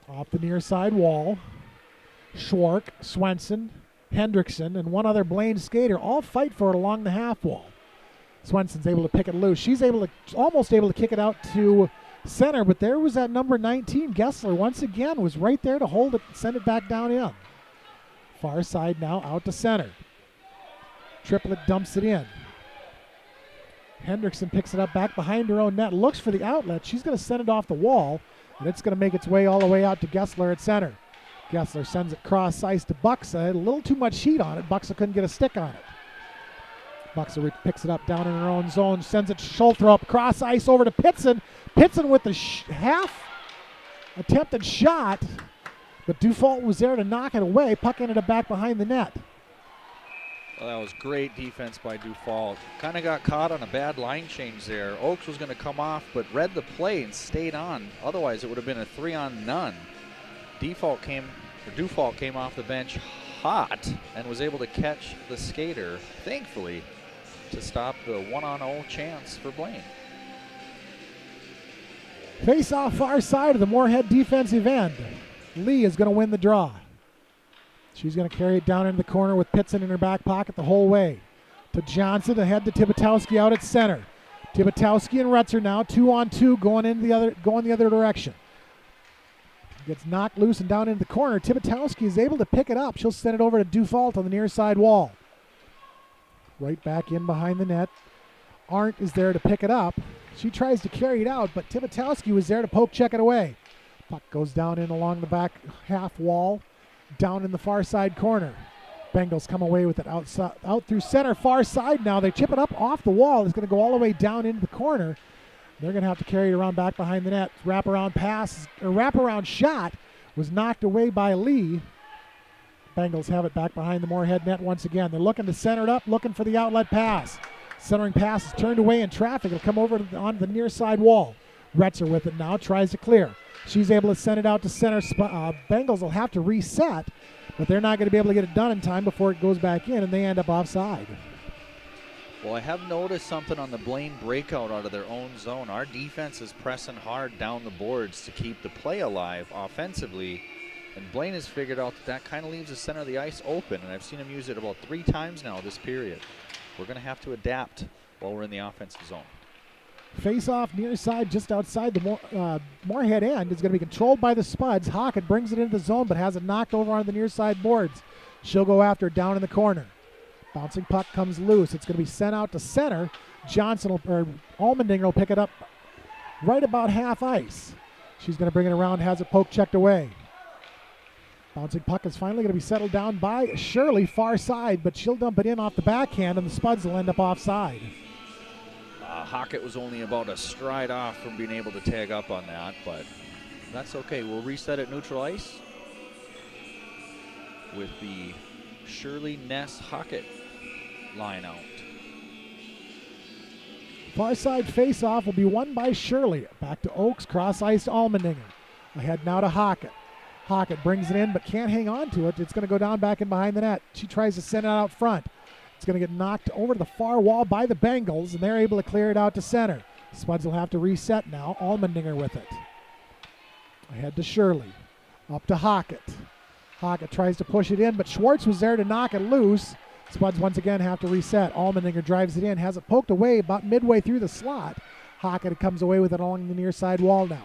[SPEAKER 1] Off the near side wall. Schwark, Swenson, Hendrickson, and one other Blaine skater all fight for it along the half wall. Swenson's able to pick it loose. She's almost able to kick it out to center, but there was that number 19, Gessler, once again, was right there to hold it and send it back down in. Far side now out to center. Triplett dumps it in. Hendrickson picks it up back behind her own net, looks for the outlet. She's going to send it off the wall, and it's going to make its way all the way out to Gessler at center. Gessler sends it cross ice to Buxa. A little too much heat on it. Buxa couldn't get a stick on it. Buxa picks it up down in her own zone, sends it to Schultrup, cross ice over to Pitson. Pitson with the half attempted shot, but Dufault was there to knock it away. Puck ended up back behind the net.
[SPEAKER 3] Well, that was great defense by Dufault. Kind of got caught on a bad line change there. Oaks was going to come off, but read the play and stayed on. Otherwise, it would have been a 3-on-none. Dufault came off the bench hot and was able to catch the skater, thankfully, to stop the 1-on-0 chance for Blaine.
[SPEAKER 1] Face off far side of the Moorhead defensive end. Lee is going to win the draw. She's going to carry it down into the corner with Pitson in her back pocket the whole way. To Johnson, ahead to Tibitowski out at center. Tibitowski and Retzer now 2-on-2 going the other direction. Gets knocked loose and down into the corner. Tibitowski is able to pick it up. She'll send it over to Dufault on the near side wall. Right back in behind the net. Arndt is there to pick it up. She tries to carry it out, but Tibitowski was there to poke check it away. Puck goes down in along the back half wall, down in the far side corner. Bengals come away with it out through center, far side now. They chip it up off the wall. It's going to go all the way down into the corner. They're going to have to carry it around back behind the net. Wraparound shot was knocked away by Lee. Bengals have it back behind the Moorhead net once again. They're looking to center it up, looking for the outlet pass. Centering pass is turned away in traffic. It'll come over on the near side wall. Retzer with it now, tries to clear. She's able to send it out to center. Bengals will have to reset, but they're not going to be able to get it done in time before it goes back in, and they end up offside.
[SPEAKER 3] Well, I have noticed something on the Blaine breakout out of their own zone. Our defense is pressing hard down the boards to keep the play alive offensively, and Blaine has figured out that kind of leaves the center of the ice open, and I've seen him use it about 3 times now this period. We're going to have to adapt while we're in the offensive zone.
[SPEAKER 1] Face-off near side just outside the Moorhead end is going to be controlled by the Spuds. Hockett brings it into the zone but has it knocked over on the near side boards. She'll go after it down in the corner. Bouncing puck comes loose. It's going to be sent out to center. Allmendinger will pick it up right about half ice. She's going to bring it around, has it poke checked away. Bouncing puck is finally going to be settled down by Shirley, far side, but she'll dump it in off the backhand, and the Spuds will end up offside.
[SPEAKER 3] Hockett was only about a stride off from being able to tag up on that, but that's okay. We'll reset at neutral ice with the Shirley Ness Hockett line out.
[SPEAKER 1] Far side face-off will be won by Shirley. Back to Oaks, cross ice to Allmendinger. Ahead now to Hockett. Hockett brings it in but can't hang on to it. It's going to go down back in behind the net. She tries to send it out front. It's going to get knocked over to the far wall by the Bengals, and they're able to clear it out to center. Spuds will have to reset now. Allmendinger with it. Ahead to Shirley. Up to Hockett. Hockett tries to push it in, but Schwartz was there to knock it loose. Spuds once again have to reset. Allmendinger drives it in, has it poked away about midway through the slot. Hockett comes away with it along the near side wall now.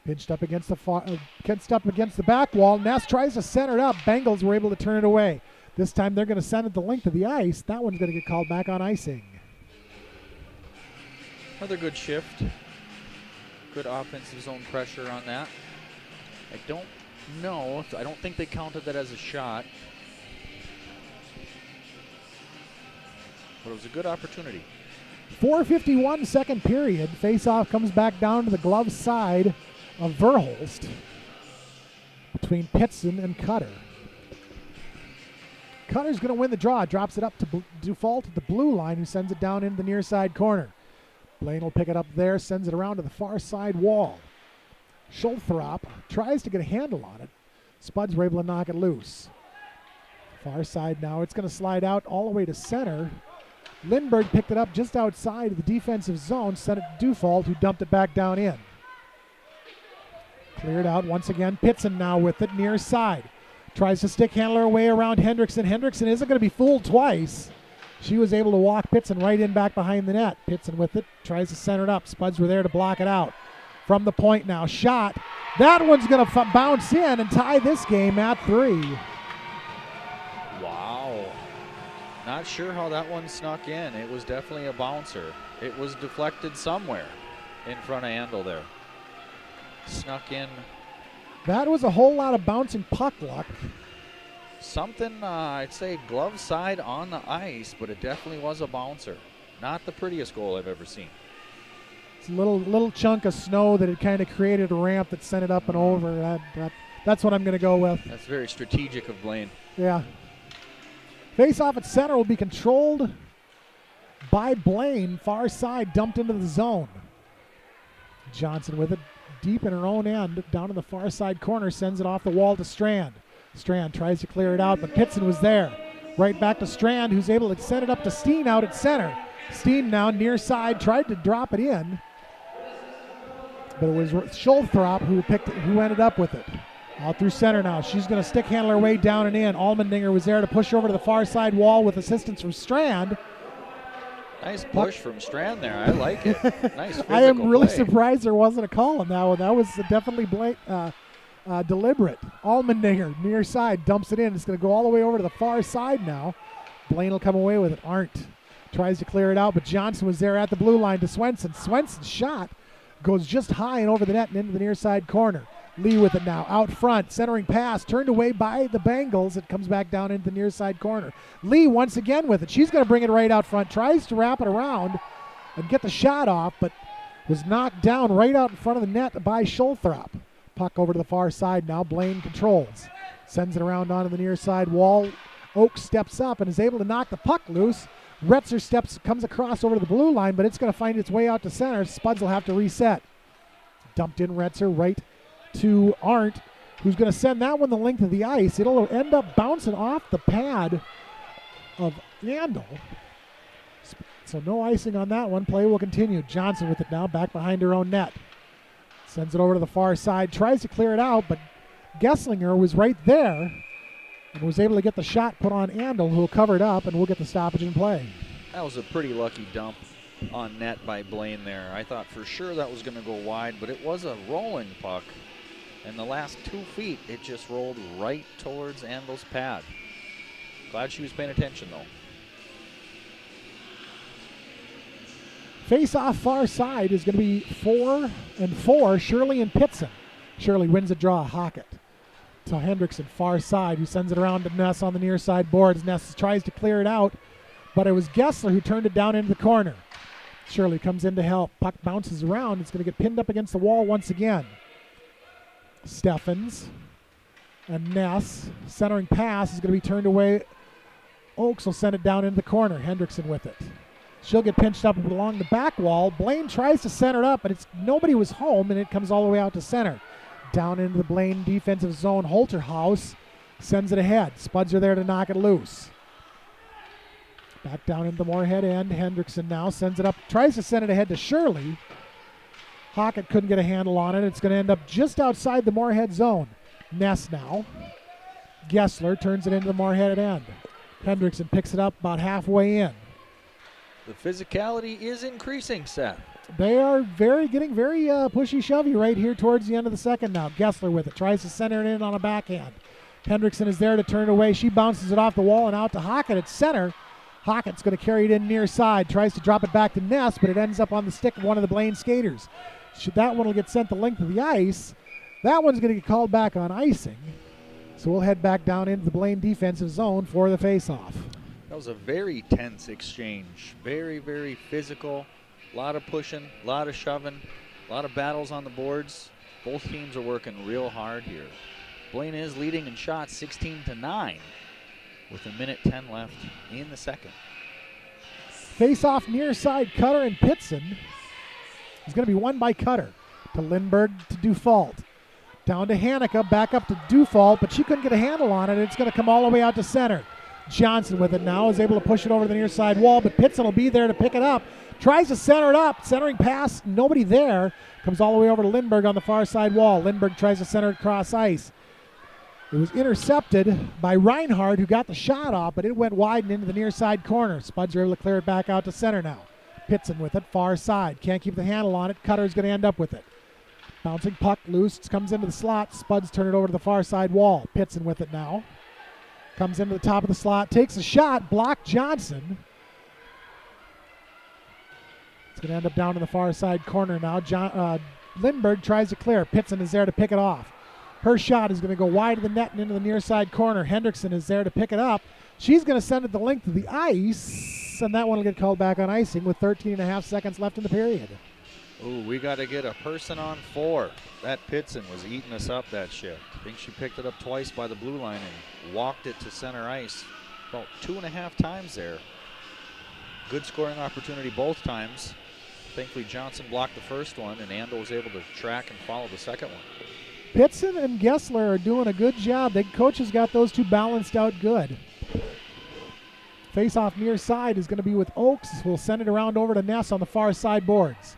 [SPEAKER 1] Pinched up against the back wall. Ness tries to center it up. Bengals were able to turn it away. This time they're going to send it the length of the ice. That one's going to get called back on icing.
[SPEAKER 3] Another good shift. Good offensive zone pressure on that. I don't know. I don't think they counted that as a shot. But it was a good opportunity.
[SPEAKER 1] 4:51 second period. Face-off comes back down to the glove side of Verholst between Pitson and Cutter. Cutter's going to win the draw. Drops it up to Dufault at the blue line, who sends it down into the near side corner. Blaine will pick it up there, sends it around to the far side wall. Schulthrop tries to get a handle on it. Spuds were able to knock it loose. Far side now. It's going to slide out all the way to center. Lindbergh picked it up just outside of the defensive zone, sent it to Dufault, who dumped it back down in. Cleared out once again. Pitson now with it near side. Tries to stick handler away around Hendrickson. Hendrickson isn't going to be fooled twice. She was able to walk Pitson right in back behind the net. Pitson with it. Tries to center it up. Spuds were there to block it out. From the point now. Shot. That one's going to bounce in and tie this game at 3.
[SPEAKER 3] Wow. Not sure how that one snuck in. It was definitely a bouncer. It was deflected somewhere in front of Andel there. Snuck in.
[SPEAKER 1] That was a whole lot of bouncing puck luck.
[SPEAKER 3] Something, I'd say glove side on the ice, but it definitely was a bouncer. Not the prettiest goal I've ever seen.
[SPEAKER 1] It's a little chunk of snow that had kind of created a ramp that sent it up and over. That's what I'm going to go with.
[SPEAKER 3] That's very strategic of Blaine.
[SPEAKER 1] Yeah. Face-off at center will be controlled by Blaine. Far side dumped into the zone. Johnson with it deep in her own end, down in the far side corner, sends it off the wall to Strand. Strand tries to clear it out, but Pitson was there. Right back to Strand, who's able to send it up to Steen out at center. Steen now near side, tried to drop it in, but it was Schulthrop who ended up with it. Out through center now. She's going to stick handle her way down and in. Allmendinger was there to push over to the far side wall with assistance from Strand.
[SPEAKER 3] Nice push from Strand there. I like it. Nice physical
[SPEAKER 1] I am really
[SPEAKER 3] play.
[SPEAKER 1] surprised there wasn't a call on that one. That was definitely deliberate. Allmendinger near side dumps it in. It's going to go all the way over to the far side now. Blaine will come away with it. Arndt tries to clear it out, but Johnson was there at the blue line to Swenson. Swenson's shot goes just high and over the net and into the near side corner. Lee with it now, out front, centering pass, turned away by the Bengals. It comes back down into the near side corner. Lee once again with it. She's going to bring it right out front, tries to wrap it around and get the shot off, but was knocked down right out in front of the net by Schulthrop. Puck over to the far side now. Blaine controls. Sends it around onto the near side wall. Oak steps up and is able to knock the puck loose. Retzer comes across over to the blue line, but it's going to find its way out to center. Spuds will have to reset. Dumped in Retzer right to Arndt, who's going to send that one the length of the ice. It'll end up bouncing off the pad of Andel. So no icing on that one. Play will continue. Johnson with it now, back behind her own net. Sends it over to the far side, tries to clear it out, but Gesslinger was right there and was able to get the shot put on Andel, who will cover it up, and we'll get the stoppage in play.
[SPEAKER 3] That was a pretty lucky dump on net by Blaine there. I thought for sure that was going to go wide, but it was a rolling puck. And the last 2 feet, it just rolled right towards Andel's pad. Glad she was paying attention, though.
[SPEAKER 1] Face-off far side is going to be 4-4, Shirley and Pitson. Shirley wins the draw. Hockett to Hendrickson, far side, who sends it around to Ness on the near side boards. Ness tries to clear it out, but it was Gessler who turned it down into the corner. Shirley comes in to help. Puck bounces around. It's going to get pinned up against the wall once again. Steffens and Ness. Centering pass is going to be turned away. Oakes will send it down into the corner. Hendrickson with it. She'll get pinched up along the back wall. Blaine tries to center it up, but nobody was home, and it comes all the way out to center. Down into the Blaine defensive zone. Holterhaus sends it ahead. Spuds are there to knock it loose. Back down into the Moorhead end. Hendrickson now sends it up. Tries to send it ahead to Shirley. Hockett couldn't get a handle on it. It's going to end up just outside the Moorhead zone. Ness now. Gessler turns it into the Moorhead end. Hendrickson picks it up about halfway in.
[SPEAKER 3] The physicality is increasing, Seth.
[SPEAKER 1] They are getting very pushy-shovey right here towards the end of the second now. Gessler with it. Tries to center it in on a backhand. Hendrickson is there to turn it away. She bounces it off the wall and out to Hockett at center. Hockett's going to carry it in near side. Tries to drop it back to Ness, but it ends up on the stick of one of the Blaine skaters. That one will get sent the length of the ice. That one's going to get called back on icing. So we'll head back down into the Blaine defensive zone for the face-off.
[SPEAKER 3] That was a very tense exchange. Very, very physical. A lot of pushing, a lot of shoving, a lot of battles on the boards. Both teams are working real hard here. Blaine is leading in shots 16-9 with 1:10 left in the second.
[SPEAKER 1] Face-off near side, Cutter and Pitson. Is going to be won by Cutter. To Lindbergh to Dufault. Down to Hanukkah, back up to Dufault, but she couldn't get a handle on it. It's going to come all the way out to center. Johnson with it now is able to push it over the near side wall, but Pitson will be there to pick it up. Tries to center it up. Centering pass, nobody there. Comes all the way over to Lindbergh on the far side wall. Lindbergh tries to center it across ice. It was intercepted by Reinhardt, who got the shot off, but it went wide and into the near side corner. Spuds are able to clear it back out to center now. Pitson with it, far side. Can't keep the handle on it. Cutter's going to end up with it. Bouncing puck loose, comes into the slot. Spuds turn it over to the far side wall. Pitson with it now. Comes into the top of the slot, takes a shot, blocked Johnson. It's going to end up down in the far side corner now. Lindbergh tries to clear. Pitson is there to pick it off. Her shot is going to go wide of the net and into the near side corner. Hendrickson is there to pick it up. She's going to send it the length of the ice, and that one will get called back on icing with 13.5 seconds left in the period.
[SPEAKER 3] Ooh, we got to get a person on 4. That Pitson was eating us up that shift. I think she picked it up twice by the blue line and walked it to center ice about 2.5 times there. Good scoring opportunity both times. Thankfully, Johnson blocked the first one, and Andel was able to track and follow the second one.
[SPEAKER 1] Pitson and Gessler are doing a good job. The coach has got those two balanced out good. Face-off near side is going to be with Oakes. We'll send it around over to Ness on the far side boards.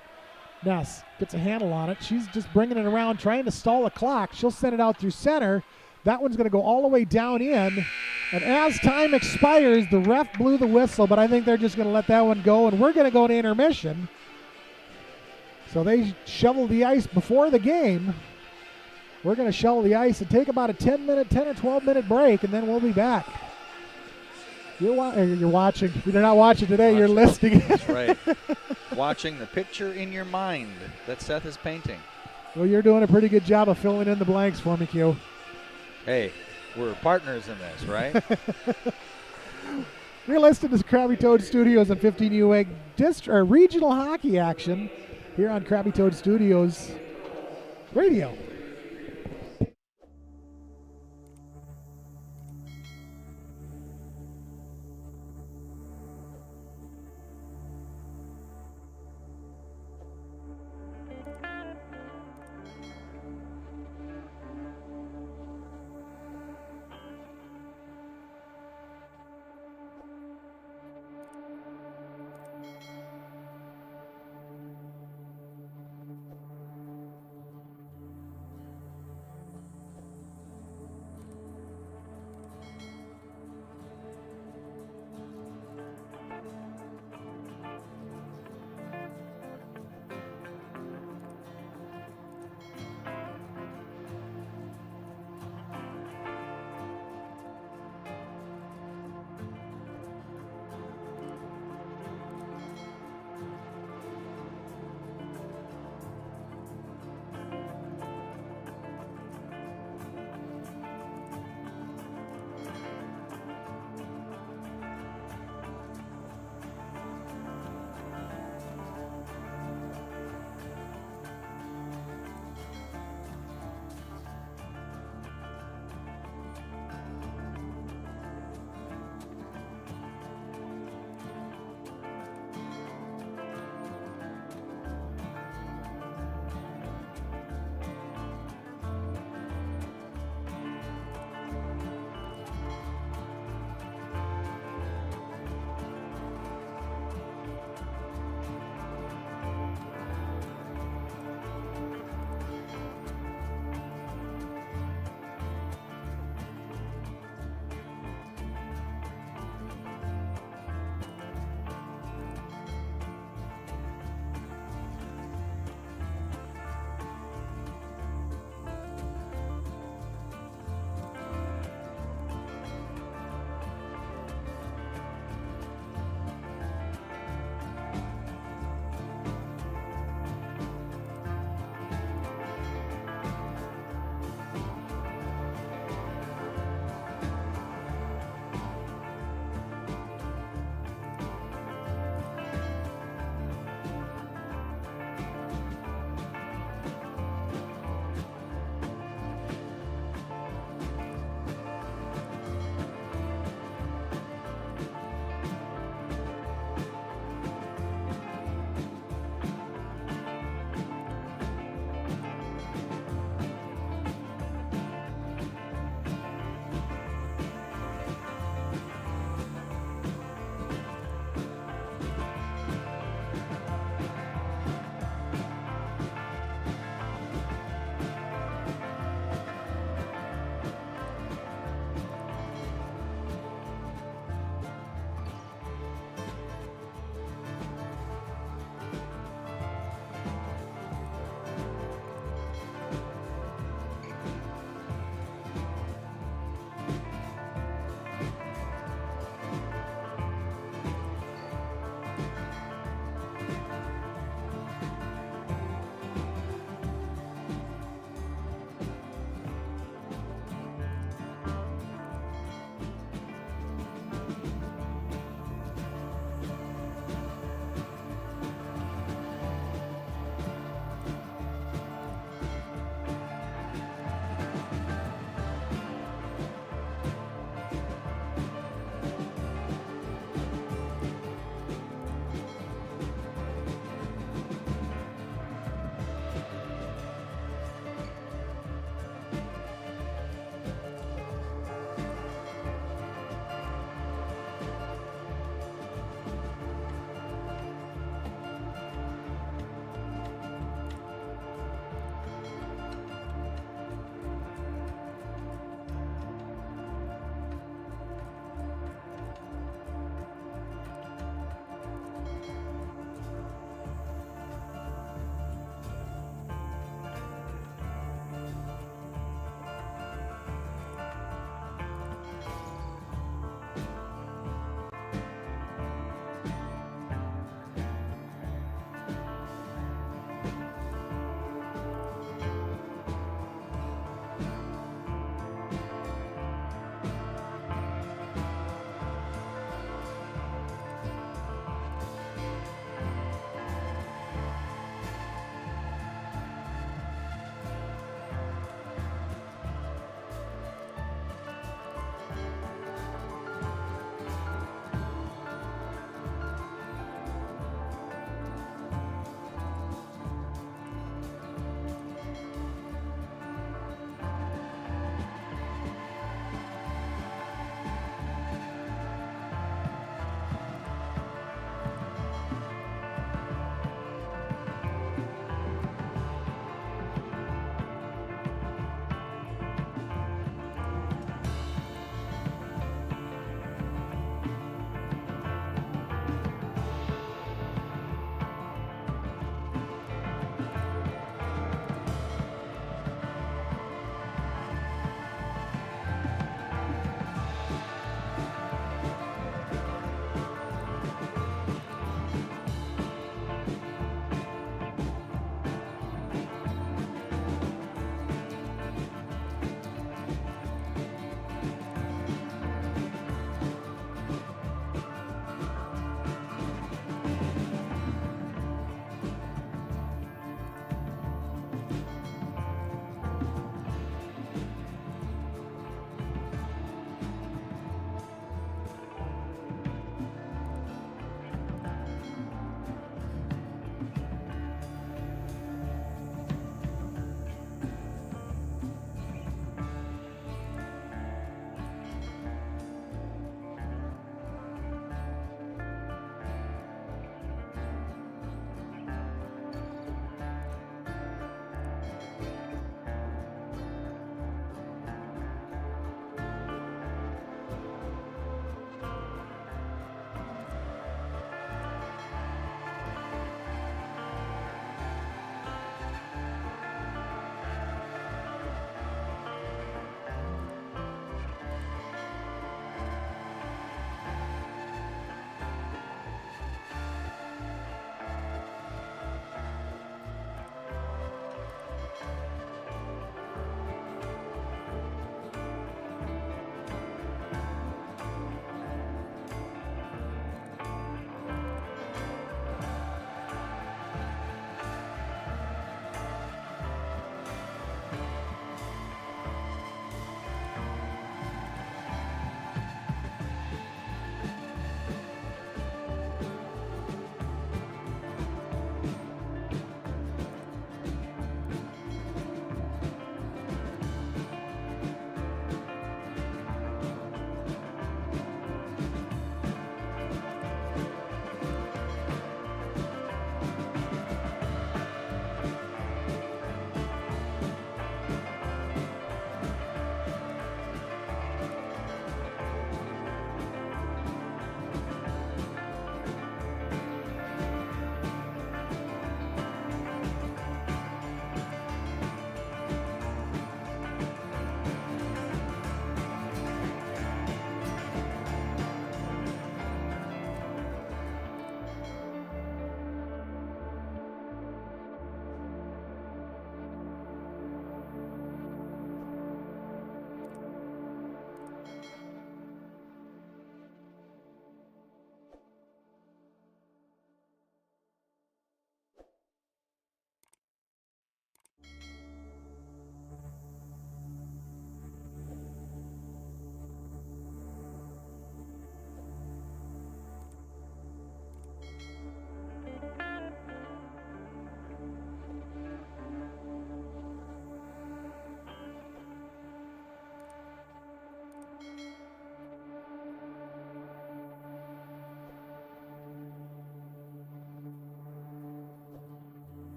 [SPEAKER 1] Ness gets a handle on it. She's just bringing it around, trying to stall the clock. She'll send it out through center. That one's going to go all the way down in. And as time expires, the ref blew the whistle, but I think they're just going to let that one go, and we're going to go to intermission. So they shoveled the ice before the game. We're going to shovel the ice and take about a 10 or 12-minute break, and then we'll be back. You're watching. You're not watching today. You're listening.
[SPEAKER 3] That's right. Watching the picture in your mind that Seth is painting.
[SPEAKER 1] Well, you're doing a pretty good job of filling in the blanks for me, Q.
[SPEAKER 3] Hey, we're partners in this, right?
[SPEAKER 1] You're listening to Krabby Toad Studios on 15UA regional hockey action here on Krabby Toad Studios Radio.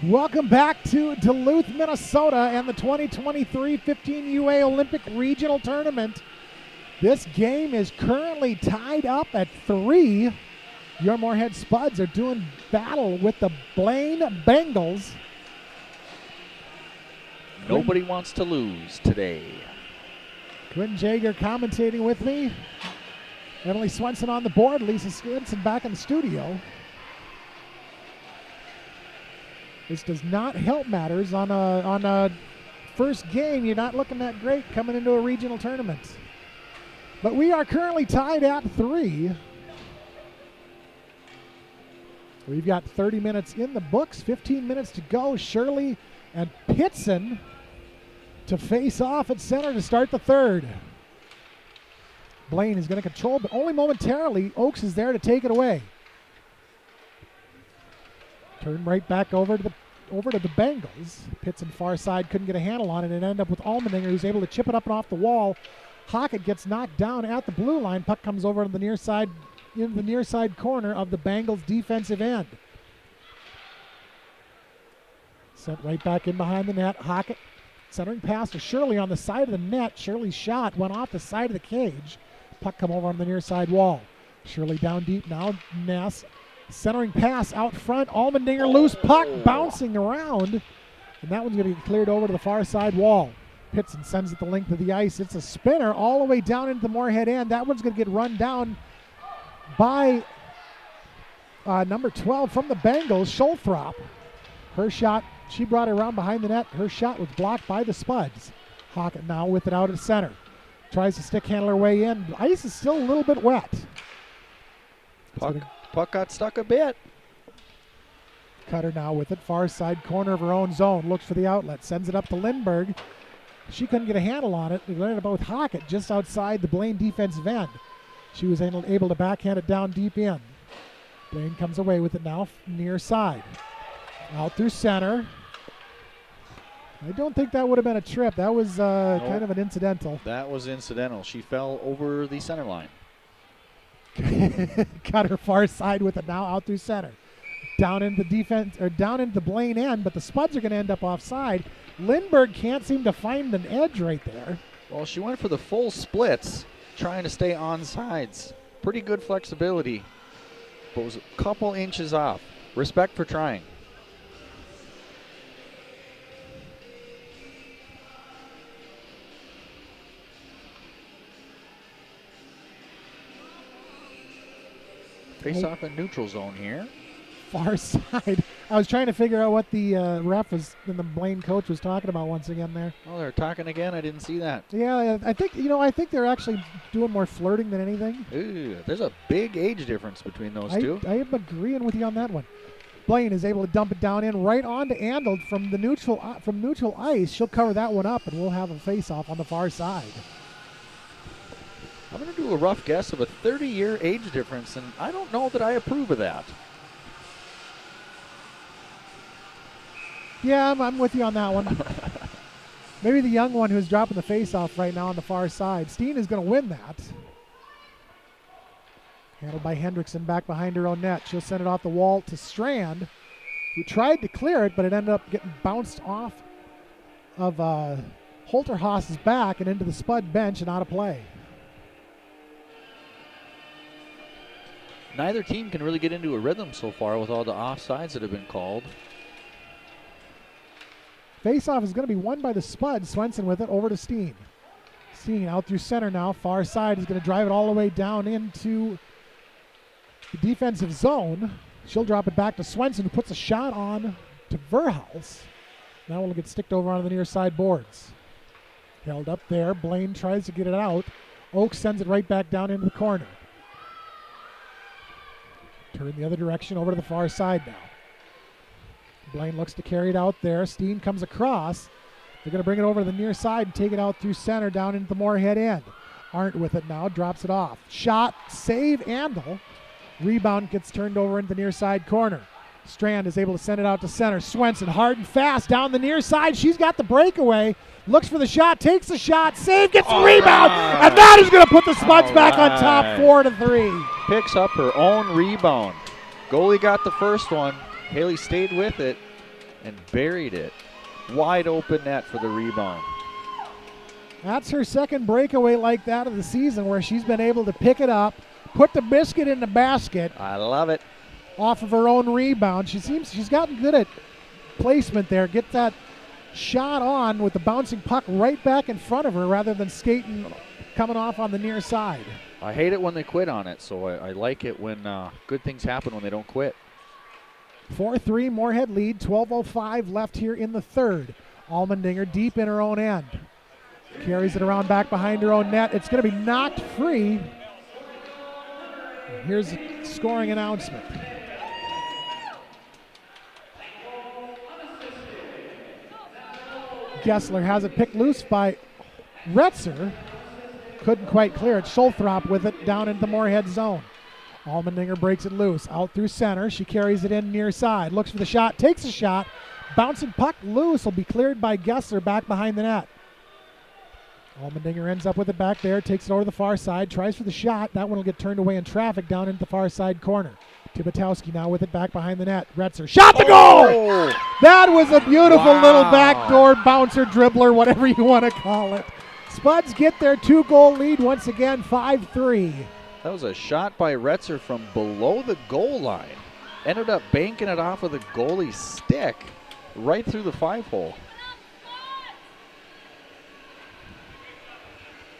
[SPEAKER 1] Welcome back to Duluth, Minnesota and the 2023 15UA Olympic Regional Tournament. This game is currently tied up at 3. Your Moorhead Spuds are doing battle with the Blaine Bengals.
[SPEAKER 3] Nobody wants to lose today.
[SPEAKER 1] Quinn Jager commentating with me. Emily Swenson on the board. Lisa Swenson back in the studio. This does not help matters on a first game. You're not looking that great coming into a regional tournament. But we are currently tied at 3. We've got 30 minutes in the books, 15 minutes to go. Shirley and Pitson to face off at center to start the third. Blaine is going to control, but only momentarily. Oaks is there to take it away. Turn right back over to the Bengals. Pitson far side couldn't get a handle on it and end up with Almendinger, who's able to chip it up and off the wall. Hockett gets knocked down at the blue line. Puck comes over to the near side, in the near side corner of the Bengals defensive end. Sent right back in behind the net. Hockett centering pass to Shirley on the side of the net. Shirley's shot went off the side of the cage. Puck come over on the near side wall. Shirley down deep now. Ness centering pass out front. Almendinger loose puck bouncing around. And that one's going to get cleared over to the far side wall. Pitson sends it the length of the ice. It's a spinner all the way down into the Moorhead end. That one's going to get run down by number 12 from the Bengals, Schulthrop. Her shot, she brought it around behind the net. Her shot was blocked by the Spuds. Hockett now with it out at center. Tries to stick handle her way in. The ice is still a little bit wet.
[SPEAKER 3] Puck got stuck a bit.
[SPEAKER 1] Cutter now with it. Far side corner of her own zone. Looks for the outlet. Sends it up to Lindberg. She couldn't get a handle on it. It landed about with Hockett just outside the Blaine defensive end. She was able to backhand it down deep in. Blaine comes away with it now near side. Out through center. I don't think that would have been a trip. That was kind of an incidental.
[SPEAKER 3] That was incidental. She fell over the center line.
[SPEAKER 1] Got her far side with it now out through center. Down into the defense, or down into the Blaine end, but the Spuds are going to end up offside. Lindberg can't seem to find an edge right there.
[SPEAKER 3] Well, she went for the full splits, trying to stay on sides. Pretty good flexibility, but was a couple inches off. Respect for trying. Face off in neutral zone here.
[SPEAKER 1] Far side. I was trying to figure out what the ref was and the Blaine coach was talking about once again there.
[SPEAKER 3] Oh, they're talking again? I didn't see that.
[SPEAKER 1] Yeah, I think they're actually doing more flirting than anything.
[SPEAKER 3] Ooh, there's a big age difference between those two.
[SPEAKER 1] I am agreeing with you on that one. Blaine is able to dump it down in right on to Andel from the neutral ice. She'll cover that one up, and we'll have a face-off on the far side.
[SPEAKER 3] I'm going to do a rough guess of a 30-year age difference, and I don't know that I approve of that.
[SPEAKER 1] Yeah, I'm with you on that one. Maybe the young one who's dropping the face-off right now on the far side. Steen is going to win that. Handled by Hendrickson back behind her own net. She'll send it off the wall to Strand, who tried to clear it, but it ended up getting bounced off of Holterhaus's back and into the Spud bench and out of play.
[SPEAKER 3] Neither team can really get into a rhythm so far with all the offsides that have been called.
[SPEAKER 1] Face-off is going to be won by the Spuds. Swenson with it over to Steen. Steen out through center now. Far side is going to drive it all the way down into the defensive zone. She'll drop it back to Swenson, who puts a shot on to Verhaus. Now we'll get sticked over on the near side boards. Held up there. Blaine tries to get it out. Oaks sends it right back down into the corner. Turn the other direction over to the far side now. Blaine looks to carry it out there. Steen comes across. They're going to bring it over to the near side and take it out through center down into the Moorhead end. Arndt with it now, drops it off. Shot, save, Andel. Rebound gets turned over into the near side corner. Strand is able to send it out to center. Swenson hard and fast down the near side. She's got the breakaway. Looks for the shot, takes the shot, save, gets the rebound, and that is going to put the Spuds back on top 4-3.
[SPEAKER 3] Picks up her own rebound. Goalie got the first one. Haley stayed with it. and buried it. Wide open net for the rebound.
[SPEAKER 1] That's her second breakaway like that of the season, where she's been able to pick it up, put the biscuit in the basket
[SPEAKER 3] I love it.
[SPEAKER 1] off of her own rebound. She's gotten good at placement there. Get that shot on with the bouncing puck right back in front of her rather than skating coming off on the near side.
[SPEAKER 3] I hate it when they quit on it, so I like it when good things happen when they don't quit.
[SPEAKER 1] 4-3 Moorhead lead, 12:05 left here in the third. Allmendinger deep in her own end. Carries it around back behind her own net. It's going to be knocked free. Here's a scoring announcement. Gessler has it picked loose by Retzer. Couldn't quite clear it. Schulthrop with it down into the Moorhead zone. Allmendinger breaks it loose. Out through center. She carries it in near side. Looks for the shot. Takes a shot. Bouncing puck loose. Will be cleared by Gessler back behind the net. Allmendinger ends up with it back there. Takes it over the far side. Tries for the shot. That one will get turned away in traffic down into the far side corner. Tibotowski now with it back behind the net. Retzer. Shot to goal! That was a beautiful little backdoor bouncer, dribbler, whatever you want to call it. Spuds get their 2-goal lead once again, 5-3.
[SPEAKER 3] That was a shot by Retzer from below the goal line. Ended up banking it off of the goalie's stick right through the 5-hole.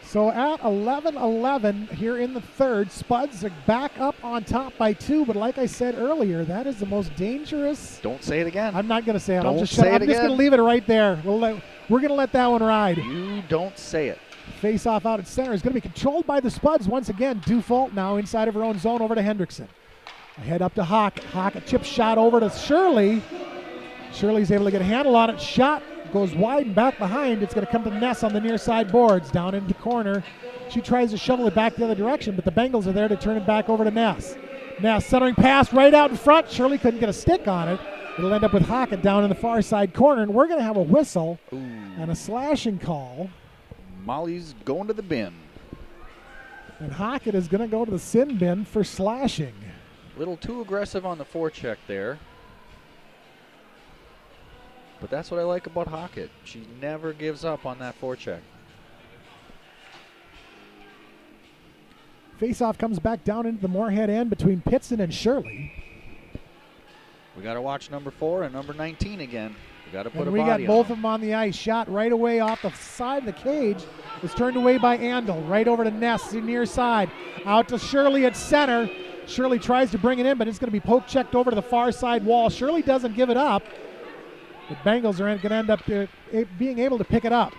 [SPEAKER 1] So at 11-11 here in the third, Spuds are back up on top by 2, but like I said earlier, that is the most dangerous.
[SPEAKER 3] Don't say it again.
[SPEAKER 1] I'm not going to say it.
[SPEAKER 3] Don't
[SPEAKER 1] I'm just
[SPEAKER 3] say it
[SPEAKER 1] going to
[SPEAKER 3] again.
[SPEAKER 1] leave it right there. We're going to let that one ride.
[SPEAKER 3] You don't say it.
[SPEAKER 1] Face off out at center is going to be controlled by the Spuds once again. Dufault now inside of her own zone over to Hendrickson. Ahead up to Hockett. Hockett chip shot over to Shirley. Shirley's able to get a handle on it. Shot goes wide and back behind. It's going to come to Ness on the near side boards. Down into the corner. She tries to shovel it back the other direction, but the Bengals are there to turn it back over to Ness. Ness centering pass right out in front. Shirley couldn't get a stick on it. It'll end up with Hockett down in the far side corner, and we're going to have a whistle and a slashing call.
[SPEAKER 3] Molly's going to the bin.
[SPEAKER 1] And Hockett is going to go to the sin bin for slashing.
[SPEAKER 3] Little too aggressive on the forecheck there. But that's what I like about Hockett. She never gives up on that forecheck.
[SPEAKER 1] Faceoff comes back down into the Moorhead end between Pitson and Shirley.
[SPEAKER 3] We got to watch number 4 and number 19 again. We got to put
[SPEAKER 1] And
[SPEAKER 3] a
[SPEAKER 1] we
[SPEAKER 3] body
[SPEAKER 1] got both
[SPEAKER 3] on
[SPEAKER 1] of them on the ice. Shot right away off the side of the cage. It's turned away by Andel. Right over to Ness, the near side. Out to Shirley at center. Shirley tries to bring it in, but it's going to be poke checked over to the far side wall. Shirley doesn't give it up. The Bengals are going to end up being able to pick it up.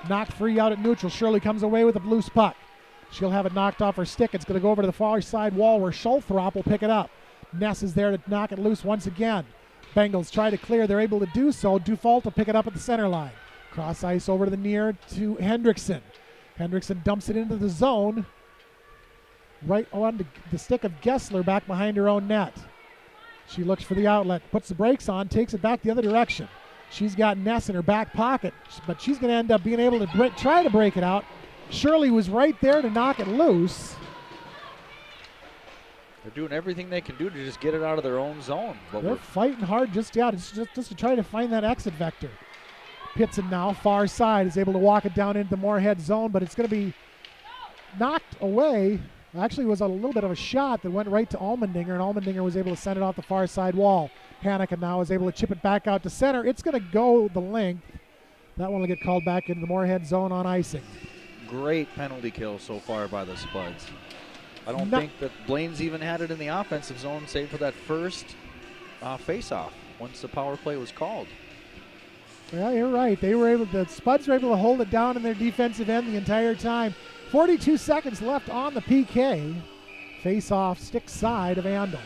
[SPEAKER 1] Knocked free out at neutral. Shirley comes away with a loose puck. She'll have it knocked off her stick. It's going to go over to the far side wall where Schulthrop will pick it up. Ness is there to knock it loose once again. Bengals try to clear. They're able to do so. Dufault will pick it up at the center line. Cross ice over to the near to Hendrickson. Hendrickson dumps it into the zone. Right on the stick of Gessler back behind her own net. She looks for the outlet, puts the brakes on, takes it back the other direction. She's got Ness in her back pocket, but she's going to end up being able to try to break it out. Shirley was right there to knock it loose.
[SPEAKER 3] They're doing everything they can do to just get it out of their own zone. But
[SPEAKER 1] They're fighting hard just to try to find that exit vector. Pitson now, far side, is able to walk it down into the Moorhead zone, but it's going to be knocked away. Actually, it was a little bit of a shot that went right to Allmendinger, and Allmendinger was able to send it off the far side wall. Haneca now is able to chip it back out to center. It's going to go the length. That one will get called back into the Moorhead zone on icing.
[SPEAKER 3] great penalty kill so far by the Spuds. I don't think that Blaine's even had it in the offensive zone save for that first face-off once the power play was called.
[SPEAKER 1] Yeah, you're right. The Spuds were able to hold it down in their defensive end the entire time. 42 seconds left on the PK. Face-off stick side of Andel.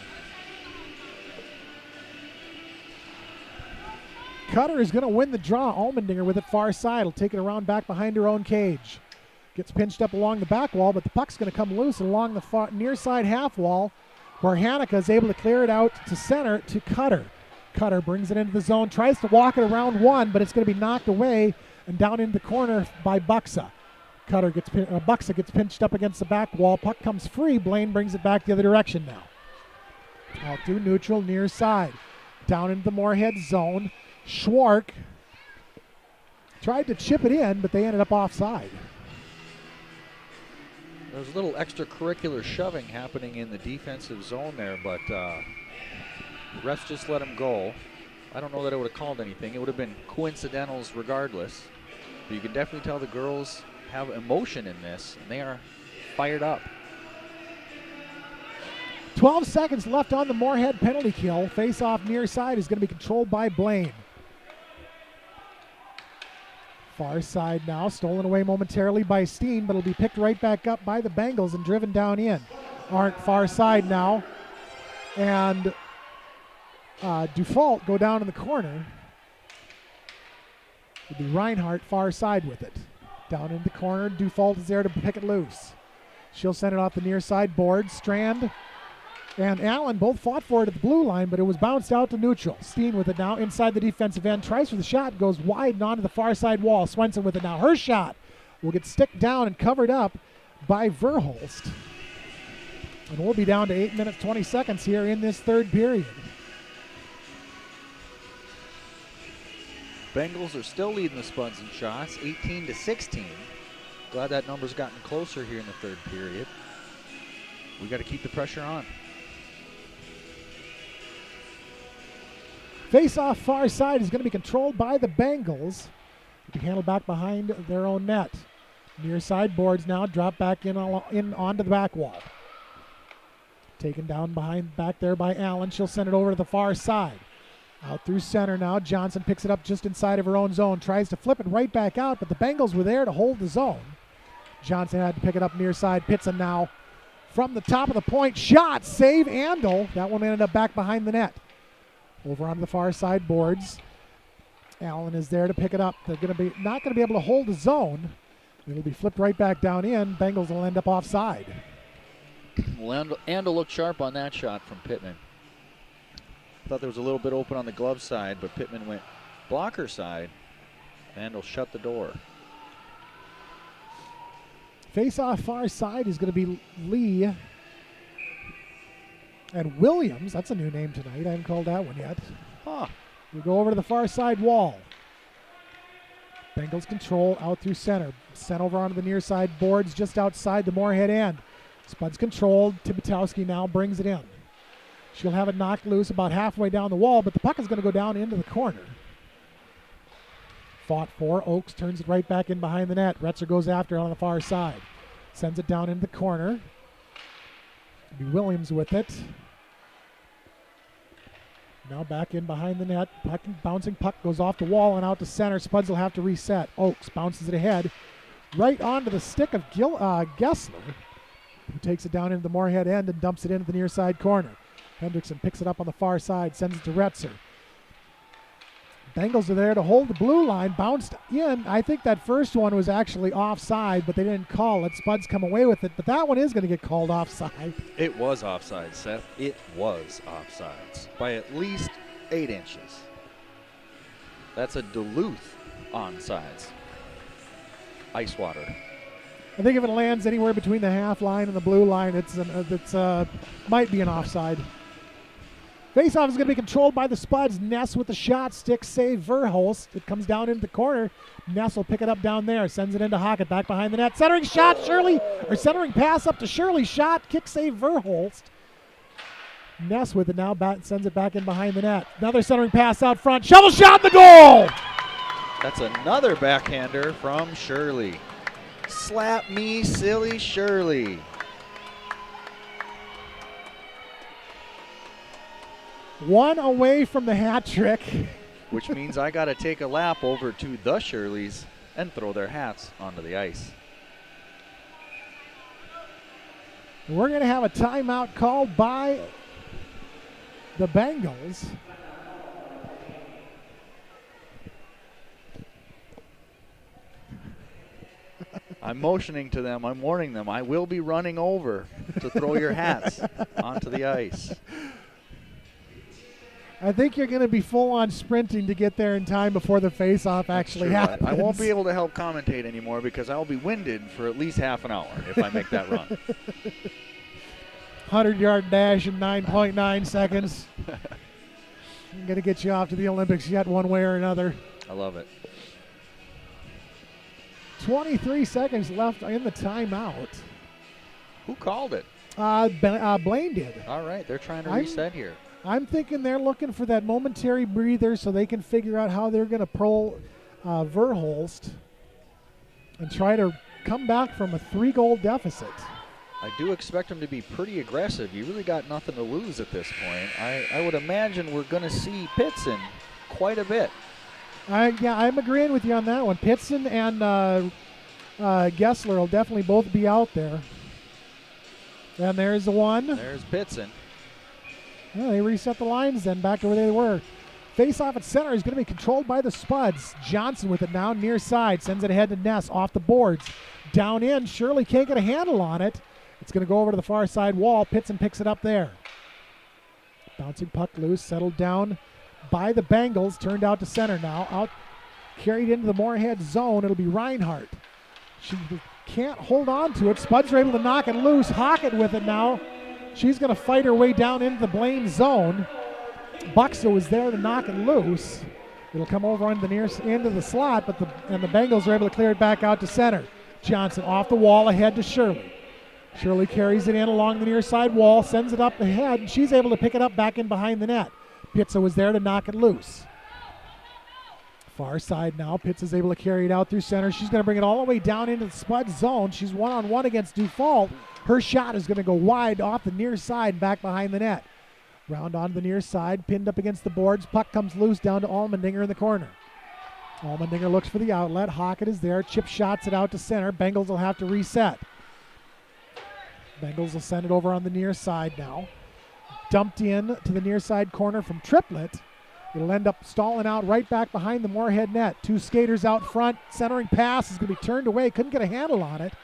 [SPEAKER 1] Cutter is going to win the draw. Allmendinger with it far side. Will take it around back behind her own cage. Gets pinched up along the back wall, but the puck's going to come loose along the near side half wall, where Haneca is able to clear it out to center to Cutter. Cutter brings it into the zone, tries to walk it around one, but it's going to be knocked away and down into the corner by Buxa. Buxa gets pinched up against the back wall. Puck comes free. Blaine brings it back the other direction now. Out to neutral near side. Down into the Moorhead zone. Schwark tried to chip it in, but they ended up offside.
[SPEAKER 3] There's a little extracurricular shoving happening in the defensive zone there, but the refs just let him go. I don't know that it would have called anything. It would have been coincidentals regardless. But you can definitely tell the girls have emotion in this, and they are fired up.
[SPEAKER 1] 12 seconds left on the Moorhead penalty kill. Face-off near side is going to be controlled by Blaine. Far side now, stolen away momentarily by Steen, but it'll be picked right back up by the Bengals and driven down in. Arndt far side now, and Dufault go down in the corner. It'll be Reinhardt far side with it. Down in the corner, Dufault is there to pick it loose. She'll send it off the near side board. Strand and Allen both fought for it at the blue line, but it was bounced out to neutral. Steen with it now inside the defensive end. Tries for the shot, goes wide and onto the far side wall. Swenson with it now. Her shot will get sticked down and covered up by Verholst. And we'll be down to 8 minutes, 20 seconds here in this third period.
[SPEAKER 3] Bengals are still leading the Spuds in shots, 18-16. Glad that number's gotten closer here in the third period. We got to keep the pressure on.
[SPEAKER 1] Face-off far side is going to be controlled by the Bengals. It'll be handled back behind their own net. Near side boards now drop back in onto the back wall. Taken down back there by Allen. She'll send it over to the far side. Out through center now. Johnson picks it up just inside of her own zone. Tries to flip it right back out, but the Bengals were there to hold the zone. Johnson had to pick it up near side. Pitson now from the top of the point. Shot, save, Andel. That one ended up back behind the net. Over on the far side boards. Allen is there to pick it up. They're not going to be able to hold the zone. It'll be flipped right back down in. Bengals will end up offside.
[SPEAKER 3] Well, Andel looked sharp on that shot from Pittman. Thought there was a little bit open on the glove side, but Pittman went blocker side. Andel shut the door.
[SPEAKER 1] Face-off far side is going to be Lee and Williams. That's a new name tonight. I haven't called that one yet.
[SPEAKER 3] Huh.
[SPEAKER 1] We go over to the far side wall. Bengals control out through center. Sent over onto the near side boards just outside the Moorhead end. Spuds controlled. Tibitowski now brings it in. She'll have it knocked loose about halfway down the wall, but the puck is going to go down into the corner. Fought for. Oakes turns it right back in behind the net. Retzer goes after it on the far side. Sends it down into the corner. It'll be Williams with it. Now back in behind the net. Bouncing puck goes off the wall and out to center. Spuds will have to reset. Oakes bounces it ahead. Right onto the stick of Gessler, who takes it down into the Moorhead end and dumps it into the near side corner. Hendrickson picks it up on the far side, sends it to Retzer. Bengals are there to hold the blue line, bounced in. I think that first one was actually offside, but they didn't call it. Spuds come away with it, but that one is going to get called offside.
[SPEAKER 3] It was offside, Seth. It was offsides by at least 8 inches. That's a Duluth onside. Ice water.
[SPEAKER 1] I think if it lands anywhere between the half line and the blue line, it's might be an offside. Faceoff is going to be controlled by the Spuds. Ness with the shot, stick save Verholst. It comes down into the corner. Ness will pick it up down there, sends it into Hockett, back behind the net. Centering shot, centering pass up to Shirley. Shot, kick save Verholst. Ness with it now, sends it back in behind the net. Another centering pass out front. Shovel shot in the goal!
[SPEAKER 3] That's another backhander from Shirley. Slap me, silly Shirley.
[SPEAKER 1] One away from the hat trick.
[SPEAKER 3] Which means I got to take a lap over to the Shirleys and throw their hats onto the ice.
[SPEAKER 1] We're going to have a timeout called by the Bengals.
[SPEAKER 3] I'm motioning to them. I'm warning them. I will be running over to throw your hats onto the ice.
[SPEAKER 1] I think you're going to be full on sprinting to get there in time before the face-off actually happens.
[SPEAKER 3] I won't be able to help commentate anymore because I'll be winded for at least half an hour if I make that run.
[SPEAKER 1] 100-yard dash in 9.9 seconds. I'm going to get you off to the Olympics yet one way or another.
[SPEAKER 3] I love it.
[SPEAKER 1] 23 seconds left in the timeout.
[SPEAKER 3] Who called it?
[SPEAKER 1] Blaine did.
[SPEAKER 3] All right, they're trying to reset here.
[SPEAKER 1] I'm thinking they're looking for that momentary breather so they can figure out how they're going to pull Verholst and try to come back from a 3-goal deficit.
[SPEAKER 3] I do expect them to be pretty aggressive. You really got nothing to lose at this point. I would imagine we're going to see Pitson quite a bit.
[SPEAKER 1] I'm agreeing with you on that one. Pitson and Gessler will definitely both be out there. And there's the one.
[SPEAKER 3] There's Pitson.
[SPEAKER 1] Well, they reset the lines then back to where they were. Face off at center is going to be controlled by the Spuds. Johnson with it now near side. Sends it ahead to Ness off the boards. Down in. Shirley can't get a handle on it. It's going to go over to the far side wall. Pitson picks it up there. Bouncing puck loose. Settled down by the Bengals. Turned out to center now. Out carried into the Moorhead zone. It'll be Reinhardt. She can't hold on to it. Spuds are able to knock it loose. Hockett with it now. She's going to fight her way down into the Blaine zone. Buxer was there to knock it loose. It'll come over on the near end of the slot, but the Bengals are able to clear it back out to center. Johnson off the wall ahead to Shirley. Shirley carries it in along the near side wall, sends it up ahead, and she's able to pick it up back in behind the net. Pizza was there to knock it loose. Far side now. Pitts able to carry it out through center. She's going to bring it all the way down into the Spud zone. She's one-on-one against Dufault. Her shot is going to go wide off the near side and back behind the net. Round onto the near side, pinned up against the boards. Puck comes loose down to Allmendinger in the corner. Allmendinger looks for the outlet. Hockett is there. Chip shots it out to center. Bengals will have to reset. Bengals will send it over on the near side now. Dumped in to the near side corner from Triplett. It'll end up stalling out right back behind the Moorhead net. Two skaters out front. Centering pass is going to be turned away. Couldn't get a handle on it.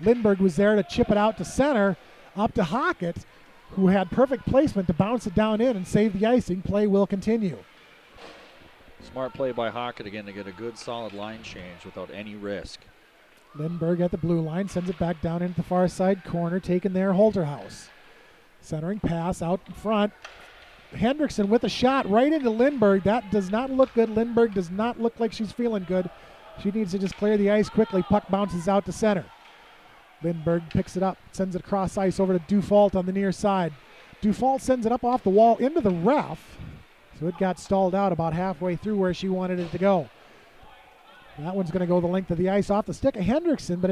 [SPEAKER 1] Lindbergh was there to chip it out to center. Up to Hockett, who had perfect placement to bounce it down in and save the icing. Play will continue.
[SPEAKER 3] Smart play by Hockett again to get a good solid line change without any risk.
[SPEAKER 1] Lindbergh at the blue line sends it back down into the far side corner. Taken there, Holterhouse. Centering pass out in front. Hendrickson with a shot right into Lindbergh. That does not look good. Lindbergh does not look like she's feeling good. She needs to just clear the ice quickly. Puck bounces out to center. Lindbergh picks it up, sends it across ice over to Dufault on the near side. Dufault sends it up off the wall into the ref. So it got stalled out about halfway through where she wanted it to go. That one's going to go the length of the ice off the stick of Hendrickson, but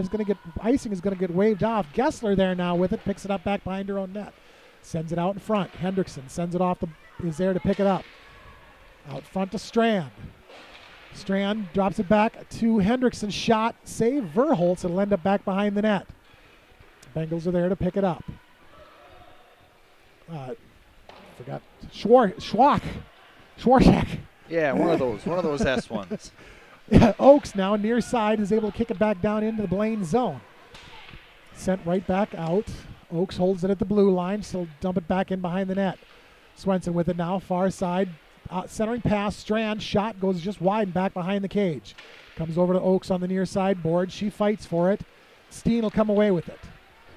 [SPEAKER 1] icing is going to get waved off. Gessler there now with it, picks it up back behind her own net. Sends it out in front. Hendrickson sends it off, is there to pick it up. Out front to Strand. Strand drops it back to Hendrickson. Shot, save Verholtz. It'll end up back behind the net. Bengals are there to pick it up. Forgot. Schwartzak.
[SPEAKER 3] Yeah, one of those S ones.
[SPEAKER 1] Oakes now near side is able to kick it back down into the Blaine zone. Sent right back out. Oakes holds it at the blue line, so dump it back in behind the net. Swenson with it now, far side. Centering pass, Strand, shot goes just wide and back behind the cage. Comes over to Oakes on the near side board. She fights for it. Steen will come away with it.